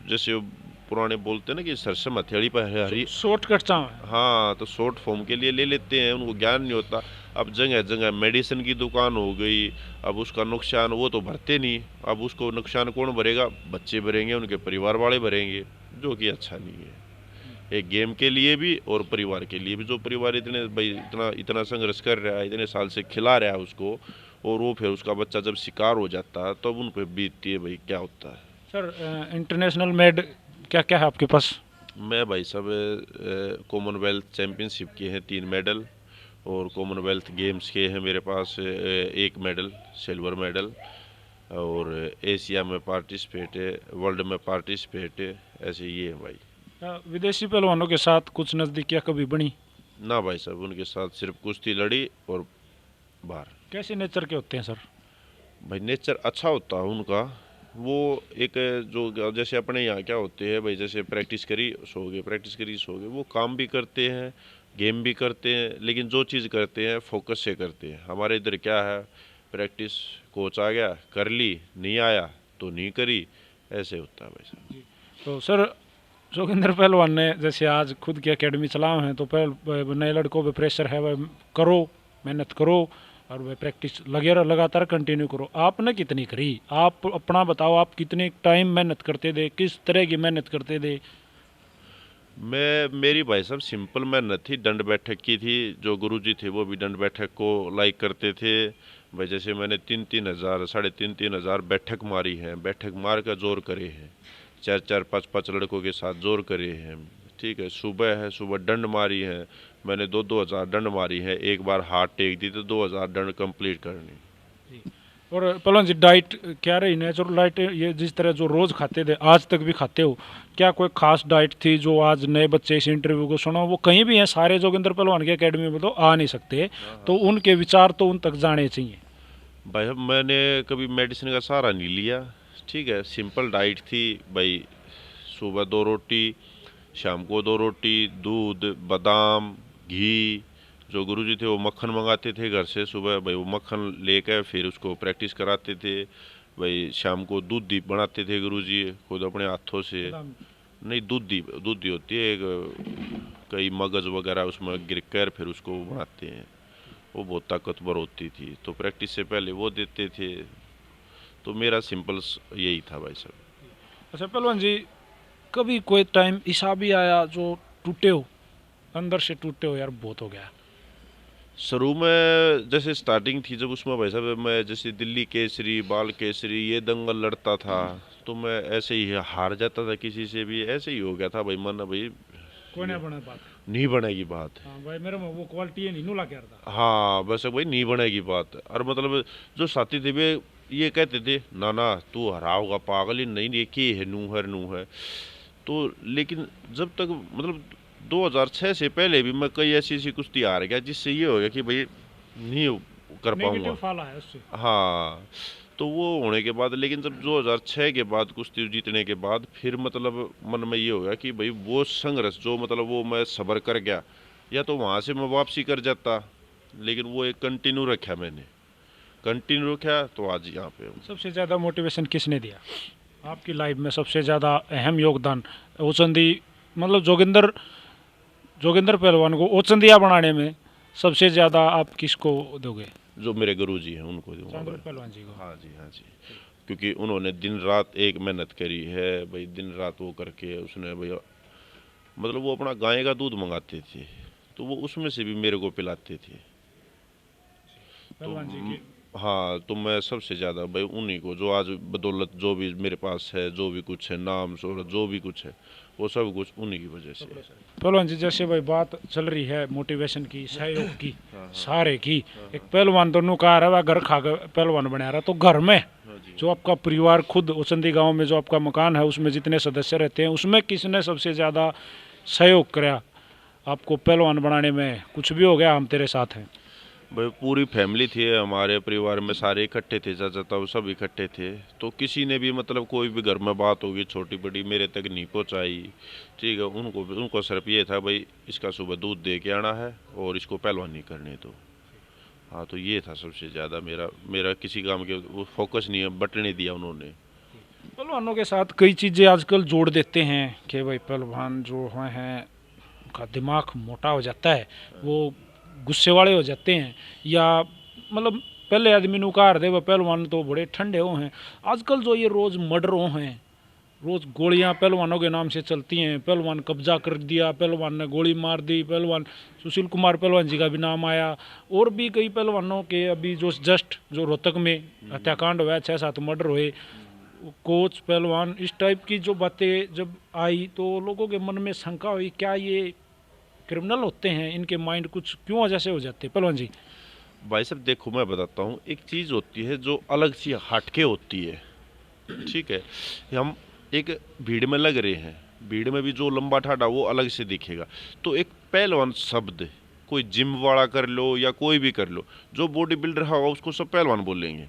जैसे वो पुराने बोलते हैं ना कि सरसम हथेली पर हरी। शॉर्टकट चाह। हाँ, तो शॉर्ट फॉर्म के लिए ले लेते हैं, उनको ज्ञान नहीं होता। अब जगह जगह मेडिसिन की दुकान हो गई, अब उसका नुकसान वो तो भरते नहीं। अब उसको नुकसान कौन भरेगा? बच्चे भरेंगे, उनके परिवार वाले भरेंगे, जो कि अच्छा नहीं है एक गेम के लिए भी और परिवार के लिए भी। जो परिवार इतने भाई इतना इतना संघर्ष कर रहा है, इतने साल से खिला रहा है उसको, और वो फिर उसका बच्चा जब शिकार हो जाता है तब तो उन पर बीतती है भाई, क्या होता है। सर इंटरनेशनल मेड क्या क्या है आपके पास? मैं भाई साहब कॉमनवेल्थ चैम्पियनशिप के हैं 3 मेडल, और कॉमनवेल्थ गेम्स के हैं मेरे पास 1 मेडल, सिल्वर मेडल। और एशिया में पार्टिसिपेट है, वर्ल्ड में पार्टिसिपेट है, ऐसे ये है भाई। विदेशी पहलवानों के साथ कुछ नज़दीकियाँ कभी बनी? ना भाई साहब, उनके साथ सिर्फ कुश्ती लड़ी और बाहर। कैसे नेचर के होते हैं सर? भाई नेचर अच्छा होता है उनका। वो एक जो जैसे अपने यहाँ क्या होते हैं भाई, जैसे प्रैक्टिस करी सो गए, प्रैक्टिस करी सो गए। वो काम भी करते हैं, गेम भी करते हैं, लेकिन जो चीज़ करते हैं फोकस से करते हैं। हमारे इधर क्या है, प्रैक्टिस कोच आ गया कर ली, नहीं आया तो नहीं करी, ऐसे होता है भाई साहब। तो सर जोगिंदर पहलवान ने जैसे आज खुद की एकेडमी चलाए हैं, तो नए लड़कों पे प्रेशर है, वह करो, मेहनत करो और वह प्रैक्टिस लगे रहो, लगातार कंटिन्यू करो। आपने कितनी करी? आप अपना बताओ, आप कितने टाइम मेहनत करते थे, किस तरह की मेहनत करते थे? मेरी भाई साहब सिंपल मेहनत थी, दंड बैठक की थी। जो गुरुजी थे वो भी दंड बैठक को लाइक करते थे भाई। जैसे मैंने 3-3 हज़ार, 3.5-3 हज़ार बैठक मारी है, बैठक मार कर जोर करे हैं, 4-4, 5-5 लड़कों के साथ जोर करे हैं। ठीक है, सुबह है, सुबह दंड मारी है, मैंने 2-2 हज़ार दंड मारी है। एक बार हाथ टेक दी तो 2 हज़ार दंड कंप्लीट करनी। और पहलवान जी डाइट क्या रही? नेचुरल डाइट ये जिस तरह जो रोज़ खाते थे आज तक भी खाते हो, क्या कोई खास डाइट थी जो आज नए बच्चे इस इंटरव्यू को सुनो, वो कहीं भी हैं, सारे जोगिंदर पहलवान की एकेडमी में तो आ नहीं सकते, तो उनके विचार तो उन तक जाने चाहिए। भाई साहब मैंने कभी मेडिसिन का सहारा नहीं लिया। ठीक है, सिंपल डाइट थी भाई। सुबह 2 रोटी, शाम को 2 रोटी, दूध, बादाम, घी। जो गुरुजी थे वो मक्खन मंगाते थे घर से सुबह भाई, वो मक्खन लेकर फिर उसको प्रैक्टिस कराते थे भाई। शाम को दूधी बनाते थे गुरुजी खुद अपने हाथों से। नहीं, दूधी होती है एक, कई मगज वगैरह उसमें गिर कर फिर उसको बनाते हैं। वो बहुत ताकतवर होती थी, तो प्रैक्टिस से पहले वो देते थे। तो मेरा सिंपल यही था भाई साहब। अच्छा पहलवान जी, कभी कोई टाइम ऐसा भी आया जो टूटे हो, अंदर से टूटे हो, यार बहुत हो गया? शुरू में जैसे स्टार्टिंग थी जब, उसमें भाई साहब मैं जैसे दिल्ली केसरी, बाल केसरी ये दंगल लड़ता था, तो मैं ऐसे ही हार जाता था किसी से भी, ऐसे ही हो गया था भाई मन, भाई कोई नहीं बना बात। नहीं बनेगी बात। हाँ भाई, मेरे में वो क्वालिटी है नहीं, नुला क्या था। हाँ बस भाई नहीं बनेगी बात। और मतलब जो साथी थे वे ये कहते थे ना ना तू हरा होगा पागल ही, नहीं ये की है, नू है। तो लेकिन जब तक मतलब 2006 से पहले भी मैं कई ऐसी ऐसी कुश्ती हार गया जिससे ये हो गया कि भाई नहीं कर नेगेटिव पाऊंगा। फॉल आया उससे। हाँ, तो वो होने के बाद, लेकिन जब 2006 के बाद कुश्ती जीतने के बाद फिर मतलब मन में ये हो गया कि भाई वो संघर्ष जो मतलब वो मैं सब्र कर गया, या तो वहाँ से मैं वापसी कर जाता, लेकिन वो एक कंटिन्यू रखा, मैंने कंटिन्यू रखा तो आज यहाँ पे हूँ। सबसे ज़्यादा मोटिवेशन किसने दिया आपकी लाइफ में? सबसे ज़्यादा अहम योगदान ओचंदी, मतलब जोगिंदर जोगिंदर पहलवान को ओचंदिया बनाने में सबसे ज़्यादा आप किसको दोगे? जो मेरे गुरुजी हैं उनको दूंगा चांदुर भाई। पहलवान जी को। हाँ जी, हाँ जी, क्योंकि उन्होंने दिन रात एक मेहनत करी है भाई, दिन रात वो करके उसने भाई मतलब वो अपना गाय का दूध मंगाते थे, तो वो उसमें से भी मेरे को पिलाते थे। पहलवान जी तो के। हाँ, तो मैं सबसे ज़्यादा भाई उन्हीं को, जो आज बदौलत जो भी मेरे पास है, जो भी कुछ है, नाम शोहरत जो भी कुछ है, वो सब कुछ उन्हीं की वजह से है। पहलवान जी, जैसे भाई बात चल रही है मोटिवेशन की, सहयोग की, सारे की, एक पहलवान तो नुकार है, वह घर खा कर पहलवान बना रहा, तो घर में हाँ जी। जो आपका परिवार, खुद ओचंदी गांव में जो आपका मकान है उसमें जितने सदस्य रहते हैं, उसमें किसने सबसे ज़्यादा सहयोग कराया आपको पहलवान बनाने में? कुछ भी हो गया हम तेरे साथ हैं। भाई पूरी फैमिली थी हमारे परिवार में, सारे इकट्ठे थे, चाचा ताऊ सब इकट्ठे थे, तो किसी ने भी मतलब कोई भी घर में बात होगी छोटी बड़ी मेरे तक नहीं पहुंचाई। ठीक है, उनको सिर्फ ये था भाई इसका सुबह दूध दे के आना है और इसको पहलवानी करने दो। हाँ, तो ये था सबसे ज़्यादा मेरा मेरा किसी काम के वो फोकस नहीं है, बटने दिया उन्होंने। पहलवानों के साथ कई चीज़ें आजकल जोड़ देते हैं कि भाई पहलवान जो हैं उनका दिमाग मोटा हो जाता है, वो गुस्से वाले हो जाते हैं, या मतलब पहले आदमी नुकार दे वह पहलवान तो बड़े ठंडे हो हैं। आजकल जो ये रोज़ मर्डर हो हैं, रोज़ गोलियां पहलवानों के नाम से चलती हैं, पहलवान कब्जा कर दिया, पहलवान ने गोली मार दी, पहलवान सुशील कुमार पहलवान जी का भी नाम आया, और भी कई पहलवानों के अभी जो जस्ट जो रोहतक में हत्याकांड हुआ, 6-7 मर्डर हुए, कोच पहलवान, इस टाइप की जो बातें जब आई तो लोगों के मन में शंका हुई, क्या ये क्रिमिनल होते हैं? इनके माइंड कुछ क्यों वजह से हो जाते हैं पहलवान जी? भाई साहब देखो मैं बताता हूँ, एक चीज़ होती है जो अलग सी हटके होती है। ठीक है, हम एक भीड़ में लग रहे हैं, भीड़ में भी जो लंबा ठाडा वो अलग से दिखेगा। तो एक पहलवान शब्द कोई जिम वाला कर लो या कोई भी कर लो, जो बॉडी बिल्डर होगा उसको सब पहलवान बोलेंगे।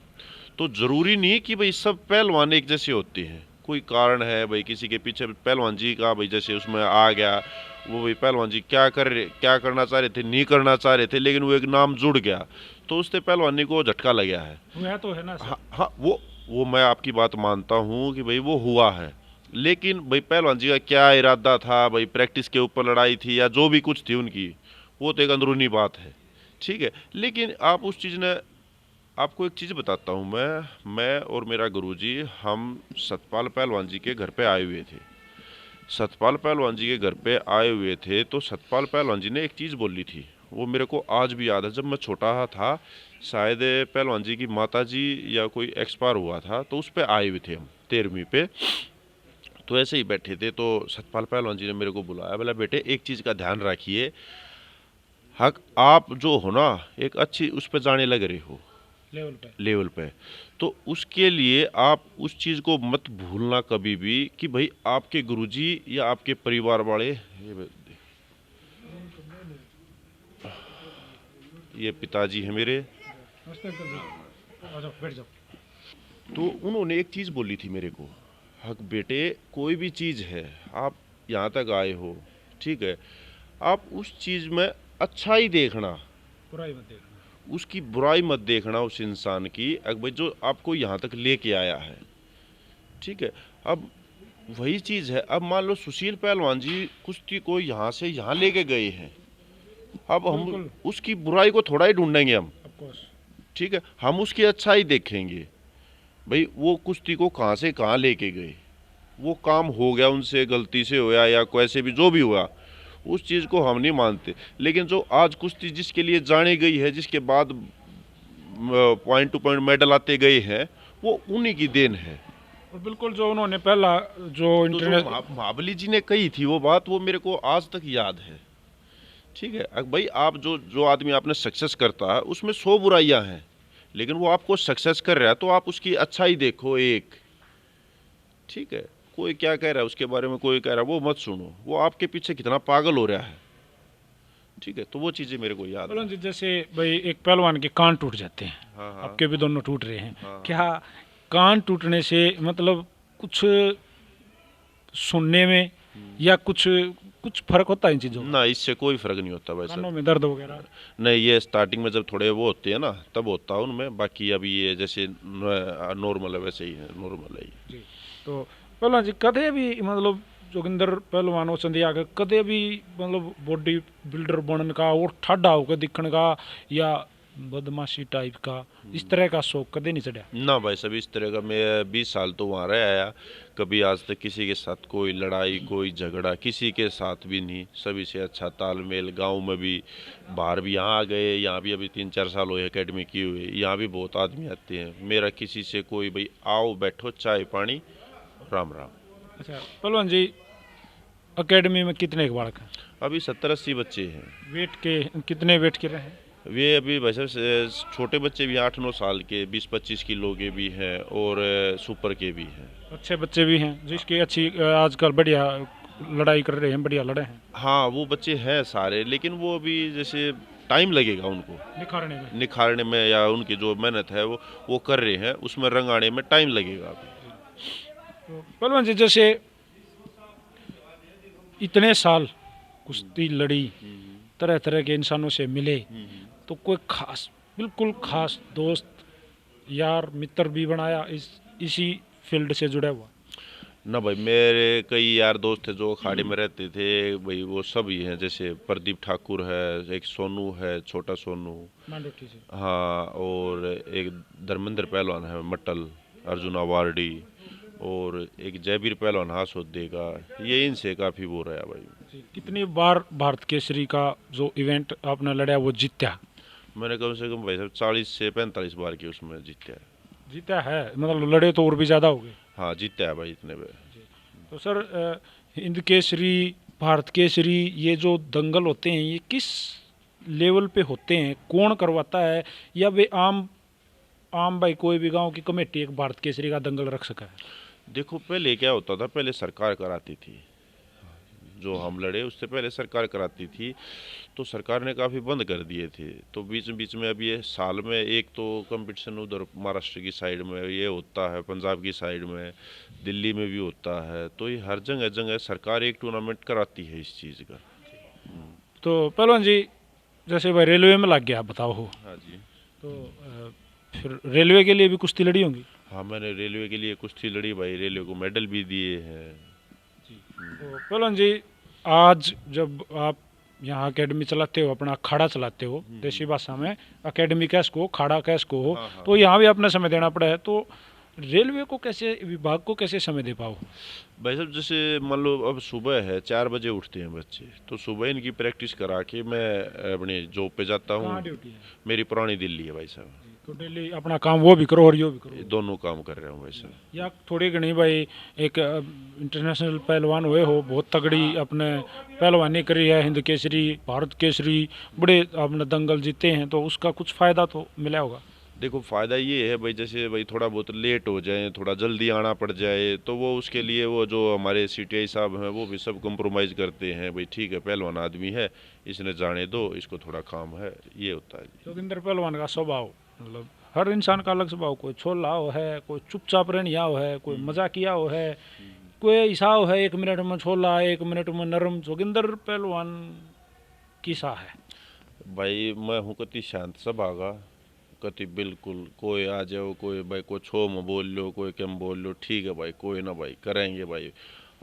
तो ज़रूरी नहीं कि भाई सब पहलवान एक जैसे होते हैं, कोई कारण है भाई किसी के पीछे पहलवान जी का, भाई जैसे उसमें आ गया वो भाई पहलवान जी क्या करना चाह रहे थे, नहीं करना चाह रहे थे, लेकिन वो एक नाम जुड़ गया तो उससे पहलवानी को झटका लग गया है। वह तो है ना सर। हाँ हाँ, वो मैं आपकी बात मानता हूँ कि भाई वो हुआ है, लेकिन भाई पहलवान जी का क्या इरादा था, भाई प्रैक्टिस के ऊपर लड़ाई थी या जो भी कुछ थी उनकी, वो तो एक अंदरूनी बात है। ठीक है, लेकिन आप उस चीज़ ने, आपको एक चीज़ बताता हूँ, मैं और मेरा गुरुजी हम सतपाल पहलवान जी के घर पे आए हुए थे। सतपाल पहलवान जी के घर पे आए हुए थे तो सतपाल पहलवान जी ने एक चीज़ बोली थी, वो मेरे को आज भी याद है। जब मैं छोटा था, शायद पहलवान जी की माता जी या कोई एक्सपायर हुआ था, तो उस पे आए हुए थे हम 13वीं पे। तो ऐसे ही बैठे थे तो सतपाल पहलवान जी ने मेरे को बुलाया, बोला बेटे एक चीज़ का ध्यान रखिए, हक आप जो हो ना एक अच्छी उस पर जाने लग रहे हो लेवल पे, तो उसके लिए आप उस चीज़ को मत भूलना कभी भी कि भाई आपके गुरुजी या आपके परिवार वाले, ये पिताजी हैं मेरे, बैठ जाओ। तो उन्होंने एक चीज़ बोली थी मेरे को, हक बेटे कोई भी चीज़ है, आप यहाँ तक आए हो, ठीक है, आप उस चीज़ में अच्छा ही देखना, बुराई मत देखना, उसकी बुराई मत देखना उस इंसान की, भाई जो आपको यहाँ तक लेके आया है। ठीक है, अब वही चीज़ है, अब मान लो सुशील पहलवान जी कुश्ती को यहाँ से यहाँ लेके गए हैं, अब हम बिल्कुल। उसकी बुराई को थोड़ा ही ढूंढेंगे हम। Of course. ठीक है, हम उसकी अच्छाई देखेंगे, भाई वो कुश्ती को कहाँ से कहाँ लेके गए। वो काम हो गया उनसे, गलती से होया या कैसे भी जो भी हुआ, उस चीज़ को हम नहीं मानते। लेकिन जो आज कुश्ती जिसके लिए जानी गई है, जिसके बाद पॉइंट टू पॉइंट मेडल आते गए हैं, वो उन्हीं की देन है। और बिल्कुल जो उन्होंने पहला जो तो जो इंटरनेशनल, महाबली जी ने कही थी वो बात, वो मेरे को आज तक याद है। ठीक है, भाई आप जो जो आदमी आपने सक्सेस करता है उसमें 100 बुराइयां हैं, लेकिन वो आपको सक्सेस कर रहा है तो आप उसकी अच्छाई देखो एक। ठीक है, कोई क्या कह रहा है उसके बारे में, कोई कह रहा है वो मत सुनो, वो आपके पीछे कितना पागल हो रहा है। ठीक है, तो वो चीज़ें मेरे को याद है। पहलवान जी जैसे भाई एक पहलवान के कान टूट जाते हैं, हाँ हाँ आपके भी दोनों टूट रहे हैं, हाँ। क्या कान टूटने से मतलब कुछ सुनने में या कुछ कुछ फर्क होता है इन चीज़ों का? ना, इससे कोई फर्क नहीं होता भाई कानों साहब। में दर्द वगैरह? नहीं, ये स्टार्टिंग में जब थोड़े वो होते हैं ना तब होता है उनमें, बाकी अभी ये जैसे नॉर्मल है वैसे ही है, नॉर्मल है ये। जी। तो पहलवान जी कदे भी मतलब जोगिंदर पहलवान हो संधिया के कदे भी मतलब बॉडी बिल्डर बनने का और ठाडा होकर दिखने का या बदमाशी टाइप का इस तरह का शौक कदे नहीं चढ़ा? ना भाई साहब, इस तरह का मैं 20 साल तो वहाँ रह आया, कभी आज तक किसी के साथ कोई लड़ाई कोई झगड़ा किसी के साथ भी नहीं। सभी से अच्छा तालमेल, गांव में भी बाहर भी, यहाँ आ गए, यहाँ भी अभी 3-4 साल हुए एकेडमी की हुए, यहाँ भी बहुत आदमी आते हैं। मेरा किसी से कोई भाई आओ बैठो चाय पानी, राम राम। अच्छा पहलवान जी, एकेडमी में कितने के बालक हैं? अभी 70-80 बच्चे हैं। वेट के कितने वेट के रहे? वे अभी वैसे छोटे बच्चे भी 8-9 साल के, 20-25 किलो के भी हैं और सुपर के भी हैं। अच्छे बच्चे भी हैं जिसकी अच्छी आजकल बढ़िया लड़ाई कर रहे हैं, बढ़िया लड़े हैं हाँ, वो बच्चे हैं सारे, लेकिन वो अभी जैसे टाइम लगेगा उनको निखारने में। निखारने में, या उनकी जो मेहनत है वो कर रहे हैं, उसमें रंग आने में टाइम लगेगा अभी। तो पहलवान जी जैसे इतने साल कुश्ती लड़ी, तरह तरह के इंसानों से मिले, तो कोई खास बिल्कुल खास दोस्त यार मित्र भी बनाया इसी फील्ड से जुड़ा हुआ? ना भाई, मेरे कई यार दोस्त थे जो अखाड़े में रहते थे भाई, वो सब ही हैं। जैसे प्रदीप ठाकुर है, एक सोनू है, छोटा सोनू। मांडोठी से? हाँ, और एक धर्मेंद्र पहलवान है मट्टल, अर्जुन अवार्डी, और एक जयवीर पहलवान हासोदे का, ये इनसे काफ़ी वो रहा भाई। जी। कितनी बार भारत केसरी का जो इवेंट आपने लड़ा वो जीता? मैंने कम से कम भाई साहब 40 से 45 बार की उसमें जीता है। जीता है मतलब लड़े तो और भी ज़्यादा हो गए? हाँ, जीता है भाई इतने में। तो सर हिंद केसरी, भारत केसरी, ये जो दंगल होते हैं ये किस लेवल पे होते हैं, कौन करवाता है, या वे आम आम भाई कोई भी गांव की कमेटी एक भारत केसरी का दंगल रख सका है? देखो, पहले क्या होता था, पहले सरकार कराती थी। जो हम लड़े उससे पहले सरकार कराती थी, तो सरकार ने काफ़ी बंद कर दिए थे। तो बीच बीच में अब ये साल में एक तो कंपटीशन उधर महाराष्ट्र की साइड में ये होता है, पंजाब की साइड में, दिल्ली में भी होता है। तो ये हर जगह जगह सरकार एक टूर्नामेंट कराती है इस चीज़ का। तो पहलवान जी जैसे भाई रेलवे में लग गया, आप बताओ हो, हाँ जी। तो फिर रेलवे के लिए भी कुश्ती लड़ी होंगी? हाँ, मैंने रेलवे के लिए कुश्ती लड़ी भाई, रेलवे को मेडल भी दिए हैं। तो पहलवान जी आज जब आप यहाँ एकेडमी चलाते हो, अपना अखाड़ा चलाते हो, देसी भाषा में एकेडमी कैस को खाड़ा कैस को हो, हाँ हाँ। तो यहाँ भी अपना समय देना पड़ा है, तो रेलवे को कैसे, विभाग को कैसे समय दे पाओ? भाई साहब, जैसे मान लो अब सुबह है, 4 बजे उठते हैं बच्चे, तो सुबह इनकी प्रैक्टिस करा के मैं अपनी जॉब पे जाता कहाँ हूँ। ड्यूटी है? मेरी पुरानी दिल्ली है भाई साहब। तो डेली अपना काम वो भी करो और यो भी करो, ये दोनों काम कर रहा हूँ भाई साहब। या थोड़ी घनी भाई एक इंटरनेशनल पहलवान हुए हो, बहुत तगड़ी अपने पहलवानी करी है, हिंद केसरी, भारत केसरी, बड़े आपने दंगल जीते हैं, तो उसका कुछ फ़ायदा तो मिला होगा? देखो, फ़ायदा ये है भाई, जैसे भाई थोड़ा बहुत लेट हो जाए, थोड़ा जल्दी आना पड़ जाए, तो वो उसके लिए वो जो हमारे सीटीआई साहब हैं वो भी सब कंप्रोमाइज़ करते हैं भाई, ठीक है पहलवान आदमी है, इसने जाने दो, इसको थोड़ा काम है, ये होता है जी। जोगिंदर पहलवान का स्वभाव मतलब हर इंसान का अलग स्वभाव, कोई छोला हो है, कोई चुपचाप रहनिया हो है, कोई मजाकिया हो है, कोई हिसाब है, 1 मिनट में छोला 1 मिनट में नरम। जोगिंदर पहलवान किसा है? भाई मैं हूँ कति शांत स्वभाव का, कति बिल्कुल, कोई आ जाओ, कोई भाई को छो में बोल लो, कोई कम बोल लो, ठीक है भाई, कोई ना भाई करेंगे भाई,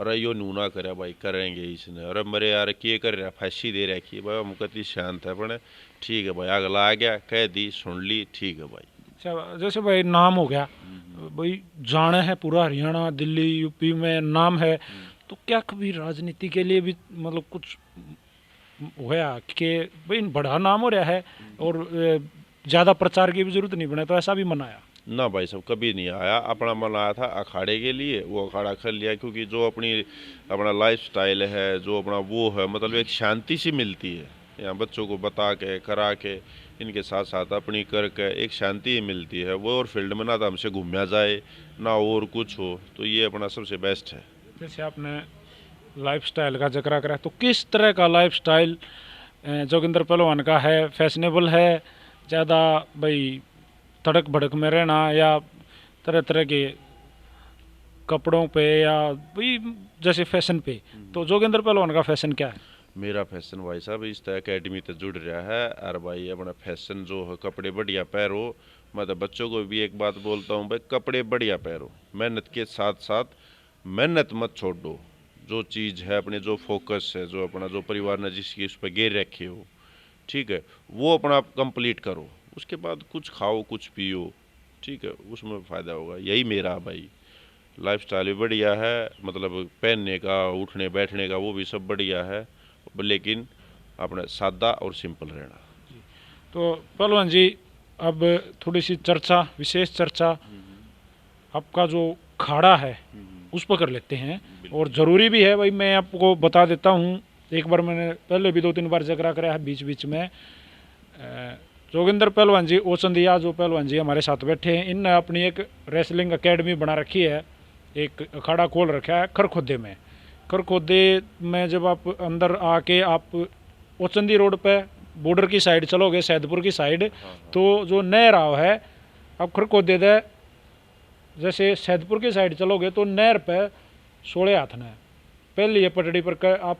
अरे यो नूना करे भाई, करेंगे इसने, अरे मेरे यार किए कर रहा, फांसी दे रखी भाई, हम कति शांत है अपने, ठीक है भाई, अगला आ गया कह दी सुन ली, ठीक है भाई। अच्छा, जैसे भाई नाम हो गया, भाई जाना है पूरा हरियाणा दिल्ली यूपी में नाम है, तो क्या कभी राजनीति के लिए भी मतलब कुछ होया कि भाई बड़ा नाम हो रहा है और ज़्यादा प्रचार की भी जरूरत नहीं बने, तो ऐसा भी मनाया? ना भाई साहब, कभी नहीं आया। अपना मन आया था अखाड़े के लिए, वो अखाड़ा कर लिया, क्योंकि जो अपना लाइफ स्टाइल है, जो अपना वो है, मतलब एक शांति सी मिलती है यहाँ बच्चों को बता के करा के, इनके साथ साथ अपनी करके एक शांति ही मिलती है। वो और फील्ड में ना तो हमसे घूमया जाए ना और कुछ हो, तो ये अपना सबसे बेस्ट है। जैसे आपने लाइफस्टाइल का जिक्र करा, तो किस तरह का लाइफस्टाइल जोगिंदर पहलवान का है? फैशनेबल है ज़्यादा भाई, तड़क भड़क में रहना, या तरह तरह के कपड़ों पे, या भाई जैसे फैशन पे? तो जोगिंदर पहलवान का फैशन क्या है? मेरा फैशन भाई साहब इस तरह अकेडमी से जुड़ रहा है। और भाई अपना फैशन जो है, कपड़े बढ़िया पहनो। मैं तो बच्चों को भी एक बात बोलता हूँ भाई, कपड़े बढ़िया पहनो, मेहनत के साथ साथ मेहनत मत छोड़ दो। जो चीज़ है अपने, जो फोकस है, जो अपना जो परिवार ने जिसकी उस पर गेर रखे हो, ठीक है, वो अपना कंप्लीट करो। उसके बाद कुछ खाओ कुछ पियो, ठीक है, उसमें फ़ायदा होगा। यही मेरा भाई लाइफ स्टाइल भी बढ़िया है, मतलब पहनने का उठने बैठने का वो भी सब बढ़िया है, लेकिन अपना सादा और सिंपल रहना। तो पहलवान जी, अब थोड़ी सी चर्चा, विशेष चर्चा आपका जो खाड़ा है उस पर कर लेते हैं, और ज़रूरी भी है भाई। मैं आपको बता देता हूँ, एक बार मैंने पहले भी 2-3 बार जिक्र करा है बीच बीच में। जोगिंदर पहलवान जी ओचंदिया, जो पहलवान जी हमारे साथ बैठे हैं, इनने अपनी एक रेसलिंग एकेडमी बना रखी है, एक अखाड़ा खोल रखा है खरखोदे में। खरखोदे में जब आप अंदर आके आप ओचंदी रोड पे बॉर्डर की साइड चलोगे, सैदपुर की साइड, तो जो नहर आव है, आप खरखोदे दे जैसे सैदपुर की साइड चलोगे तो नहर पे 16 हाथ ने पहले ये पटड़ी पर आप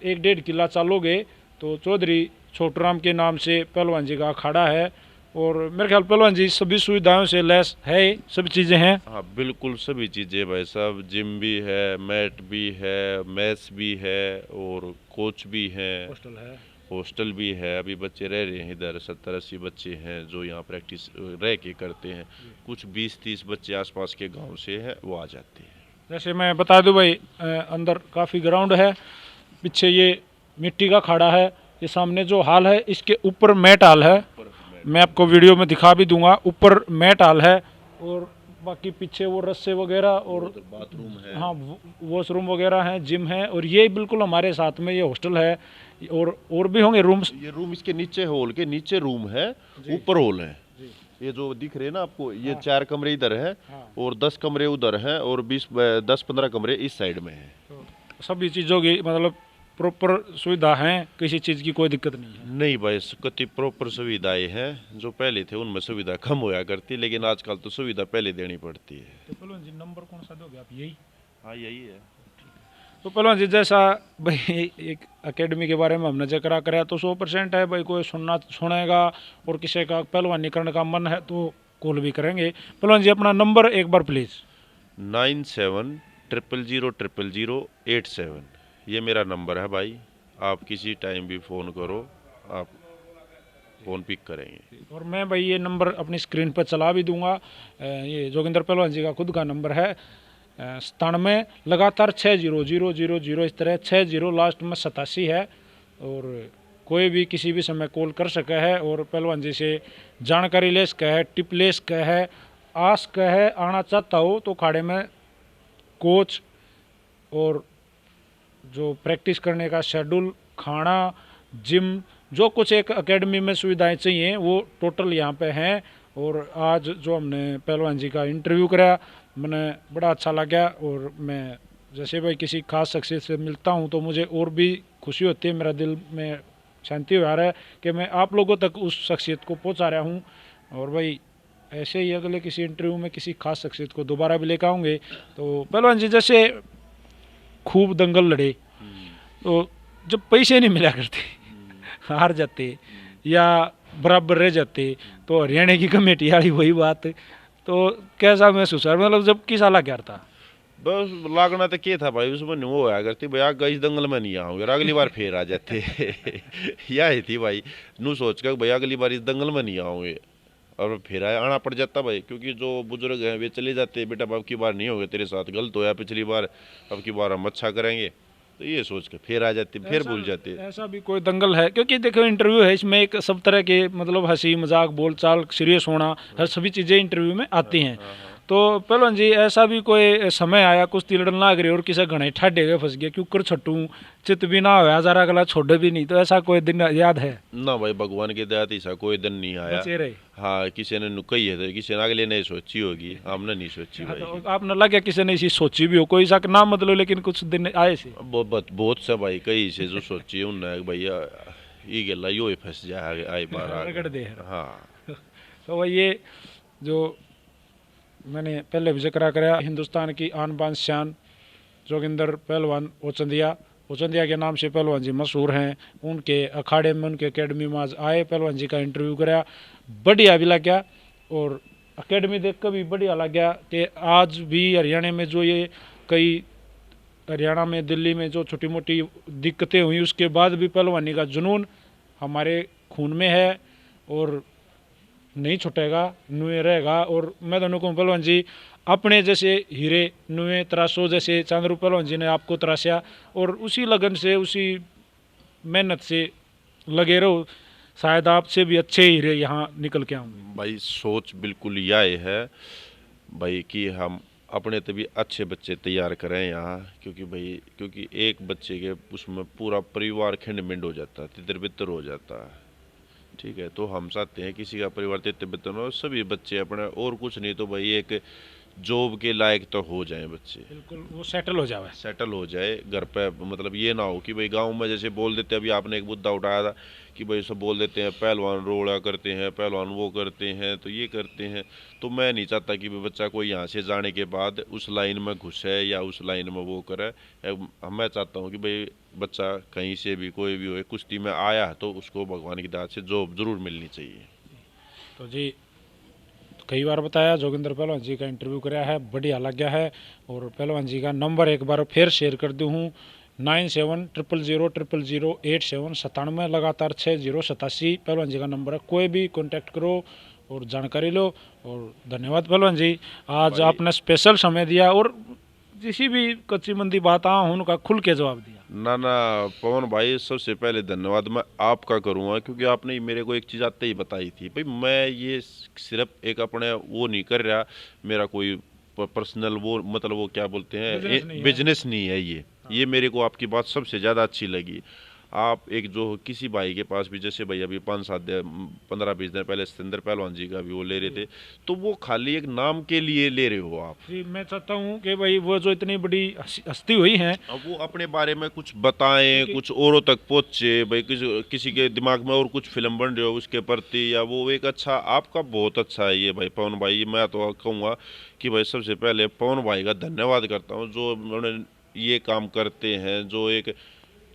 1-1.5 किला चलोगे तो चौधरी छोटूराम के नाम से पहलवान जी का अखाड़ा है। और मेरे ख्याल पहलवान जी सभी सुविधाओं से लैस है, सभी चीज़ें हैं। हाँ बिल्कुल, सभी चीज़ें भाई साहब, जिम भी है, मैट भी है, मैस भी है, और कोच भी है, हॉस्टल है, हॉस्टल भी है। अभी बच्चे रह रहे हैं इधर, 70-80 बच्चे हैं जो यहाँ प्रैक्टिस रह के करते हैं। कुछ 20-30 बच्चे आसपास के गांव से हैं, वो आ जाते हैं। जैसे मैं बता दूं भाई, अंदर काफ़ी ग्राउंड है, पीछे ये मिट्टी का खाड़ा है, ये सामने जो हाल है इसके ऊपर मैट हाल है, मैं आपको वीडियो में दिखा भी दूंगा। ऊपर मैट हाल है, और बाकी पीछे वो रस्से वगैरह और बाथरूम है, हाँ वॉशरूम वगैरह हैं, जिम है, और ये बिल्कुल हमारे साथ में ये हॉस्टल है। और भी होंगे रूम्स। ये रूम इसके नीचे, हॉल के नीचे रूम है, ऊपर हॉल है। ये जो दिख रहे हैं ना आपको, ये 4 कमरे इधर है, और 10 कमरे उधर हैं, और 10-15 कमरे इस साइड में है। तो सभी चीज़ों की मतलब प्रॉपर सुविधा है, किसी चीज़ की कोई दिक्कत नहीं है? नहीं भाई, कति प्रॉपर सुविधाएं हैं। जो पहले थे उनमें सुविधा कम होया करती, लेकिन आजकल तो सुविधा पहले देनी पड़ती है। तो पहलवान जी नंबर कौन सा दोगे आप? यही? हाँ यही है। तो पहलवान जी, जैसा भाई एक एकेडमी के बारे में हमने जिक्र करा, तो 100% है भाई, कोई सुनेगा और किसी का पहलवानी करने का मन है तो कॉल भी करेंगे। पहलवान जी अपना नंबर एक बार प्लीज़। 97000087, ये मेरा नंबर है भाई। आप किसी टाइम भी फ़ोन करो, आप फ़ोन पिक करेंगे। और मैं भाई ये नंबर अपनी स्क्रीन पर चला भी दूंगा। ये जोगिंदर पहलवान जी का खुद का नंबर है, 97 लगातार 6000, इस तरह 60 लास्ट में 87 है। और कोई भी किसी भी समय कॉल कर सके है, और पहलवान जी से जानकारी ले सके है, टिप ले सके है, आ सके है। आना चाहता हो तो खाड़े में कोच और जो प्रैक्टिस करने का शेड्यूल, खाना, जिम, जो कुछ एक एकेडमी में सुविधाएं चाहिए वो टोटल यहाँ पे हैं। और आज जो हमने पहलवान जी का इंटरव्यू कराया, मैंने बड़ा अच्छा लगा। और मैं जैसे भाई किसी खास शख्सियत से मिलता हूँ तो मुझे और भी खुशी होती है, मेरा दिल में शांति हो रहा है कि मैं आप लोगों तक उस शख्सियत को पहुँचा रहा हूँ। और भाई ऐसे ही अगले किसी इंटरव्यू में किसी खास शख्सियत को दोबारा भी लेकर आऊँगे। तो पहलवान जी जैसे खूब दंगल लड़े, तो जब पैसे नहीं मिला करते, हार जाते या बराबर रह जाते, तो हरियाणा की कमेटी वाली वही बात, तो कैसा महसूस है? मतलब जब किस हाल क्या था? बस लागना तो क्या था भाई, उसमें वो होया करती भाई, आग इस दंगल में नहीं आओगे, अगली बार फिर आ जाते। यही थी भाई, नू सोच कर भाई अगली बार इस दंगल में नहीं आओगे, और फिर आना पड़ जाता भाई, क्योंकि जो बुजुर्ग हैं वे चले जाते, बेटा अब की बार नहीं होगा तेरे साथ, गलत होया पिछली बार, अब की बार हम अच्छा करेंगे, तो ये सोच के फिर आ जाते, फिर भूल जाते। ऐसा भी कोई दंगल है? क्योंकि देखो इंटरव्यू है, इसमें एक सब तरह के मतलब हंसी मजाक बोलचाल सीरियस होना हर सभी चीज़ें इंटरव्यू में आती हैं। तो पहलवान जी ऐसा भी कोई समय आया कुश्ती लड़न लाग रही और किसी घने ठाडे गए फंस गया, क्यों कर छटू चित भी ना हो जरा अगला छोड़े भी नहीं, तो ऐसा कोई दिन याद है? ना भाई, भगवान के दया ऐसा कोई दिन नहीं आया। बचे रहे। हाँ, किसी ने कही है तो किसी ने अगले ने सोची होगी, हमने नहीं सोची भाई। तो आपने लगे किसी ने इसी सोची भी हो, कोई सा ना मतलब, लेकिन कुछ दिन आए से बहुत से भाई कई से जो सोची उनने भैया ये गला यो ही फंस जाए आई बार रगड़ दे। हाँ। तो वही ये जो मैंने पहले भी जिक्र कराया, हिंदुस्तान की आन बान शान जोगिंदर पहलवान ओचंदिया के नाम से पहलवान जी मशहूर हैं। उनके अखाड़े में उनके एकेडमी में आज आए, पहलवान जी का इंटरव्यू कराया, बढ़िया भी लग गया और एकेडमी देख कर भी बढ़िया लग गया कि आज भी हरियाणा में जो ये कई हरियाणा में दिल्ली में जो छोटी मोटी दिक्कतें हुई उसके बाद भी पहलवानी का जुनून हमारे खून में है और नहीं छुटेगा, नुए रहेगा। और मैं दोनों को पहलवान जी अपने जैसे हीरे नुए तराशो, जैसे चांदरू पहलवान जी ने आपको तराशा और उसी लगन से उसी मेहनत से लगे रहो, शायद आपसे भी अच्छे हीरे यहाँ निकल के आऊँगे। भाई सोच बिल्कुल यह है भाई कि हम अपने तभी अच्छे बच्चे तैयार करें यहाँ, क्योंकि एक बच्चे के उसमें पूरा परिवार खिंड मिंड हो जाता है, तितर बितर हो जाता है। ठीक है, तो हम चाहते हैं किसी का परिवार तितर बितर हो, सभी बच्चे अपने, और कुछ नहीं तो भाई एक जॉब के लायक तो हो जाए बच्चे, बिल्कुल वो सेटल हो जाए, सेटल हो जाए घर पे। मतलब ये ना हो कि भाई गांव में जैसे बोल देते, अभी आपने एक मुद्दा उठाया था कि भाई सब बोल देते हैं पहलवान रोड़ा करते हैं, पहलवान वो करते हैं, तो ये करते हैं। तो मैं नहीं चाहता कि भाई बच्चा कोई यहाँ से जाने के बाद उस लाइन में घुसे या उस लाइन में वो करे। मैं चाहता हूँ कि भाई बच्चा कहीं से भी कोई भी हो, कुश्ती में आया तो उसको भगवान की दाद से जॉब जरूर मिलनी चाहिए। तो जी कई बार बताया, जोगिंदर पहलवान जी का इंटरव्यू कराया है, बढ़िया लग गया है। और पहलवान जी का नंबर एक बार फिर शेयर कर दूँ हूँ, 9700008797 लगातार 6087 पहलवान जी का नंबर है, कोई भी कांटेक्ट करो और जानकारी लो। और धन्यवाद पहलवान जी, आज आपने स्पेशल समय दिया और किसी भी कच्ची मंदी बात उनका खुल के जवाब दिया। ना पवन भाई, सबसे पहले धन्यवाद मैं आपका करूँगा, क्योंकि आपने मेरे को एक चीज़ आते ही बताई थी भाई। मैं ये सिर्फ एक अपने वो नहीं कर रहा, मेरा कोई पर्सनल वो मतलब वो क्या बोलते हैं बिजनेस नहीं है ये मेरे को आपकी बात सबसे ज़्यादा अच्छी लगी। आप एक जो किसी भाई के पास भी, जैसे भाई अभी 15-20 दिन पहले सतेंद्र पहलवान जी का भी वो ले रहे थे, तो वो खाली एक नाम के लिए ले रहे हो आप जी। मैं चाहता हूँ कि भाई वो जो इतनी बड़ी हस्ती हुई हैं, अब वो अपने बारे में कुछ बताएं, कुछ औरों तक पहुँचे भाई, किसी के दिमाग में और कुछ फिल्म बन रही हो उसके प्रति, या वो एक अच्छा आपका बहुत अच्छा है ये भाई पवन भाई। मैं तो कहूँगा कि भाई सबसे पहले पवन भाई का धन्यवाद करता हूँ, जो उन्होंने ये काम करते हैं। जो एक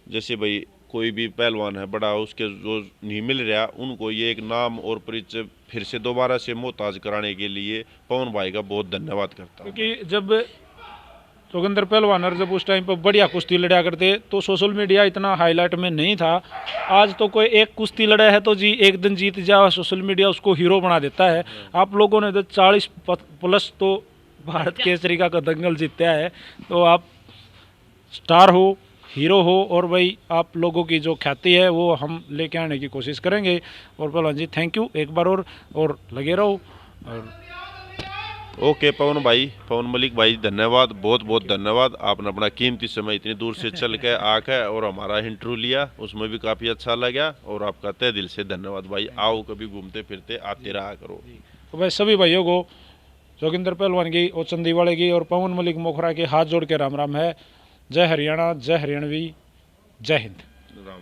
जैसे भाई कोई भी पहलवान है बड़ा, उसके जो नहीं मिल रहा उनको ये एक नाम और परिचय फिर से दोबारा से मोहताज कराने के लिए पवन भाई का बहुत धन्यवाद करता हूँ। क्योंकि जब जोगिंदर पहलवान जब उस टाइम पर बढ़िया कुश्ती लड़ा करते तो सोशल मीडिया इतना हाईलाइट में नहीं था। आज तो कोई एक कुश्ती लड़ा है तो जी एक दिन जीत जाए, सोशल मीडिया उसको हीरो बना देता है। आप लोगों ने तो 40 प्लस तो भारत केसरी का दंगल जीता है, तो आप स्टार हो, हीरो हो, और भाई आप लोगों की जो ख्याति है वो हम लेके आने की कोशिश करेंगे। और पहलवान जी थैंक यू एक बार और लगे रहो। और ओके पवन भाई, पवन मलिक भाई, धन्यवाद, बहुत बहुत धन्यवाद। आपने अपना कीमती समय इतनी दूर से चल के आकर और हमारा इंटरव्यू लिया, उसमें भी काफ़ी अच्छा लगा, और आपका तहे दिल से धन्यवाद भाई। आओ कभी घूमते फिरते आते रहा करो। तो भाई सभी भाइयों को जोगिंदर पहलवान की और चंदीवाड़े की और पवन मलिक मोखरा के हाथ जोड़ के राम राम है। जय हरियाणा, जय हरियाणवी, जय हिंद। राम।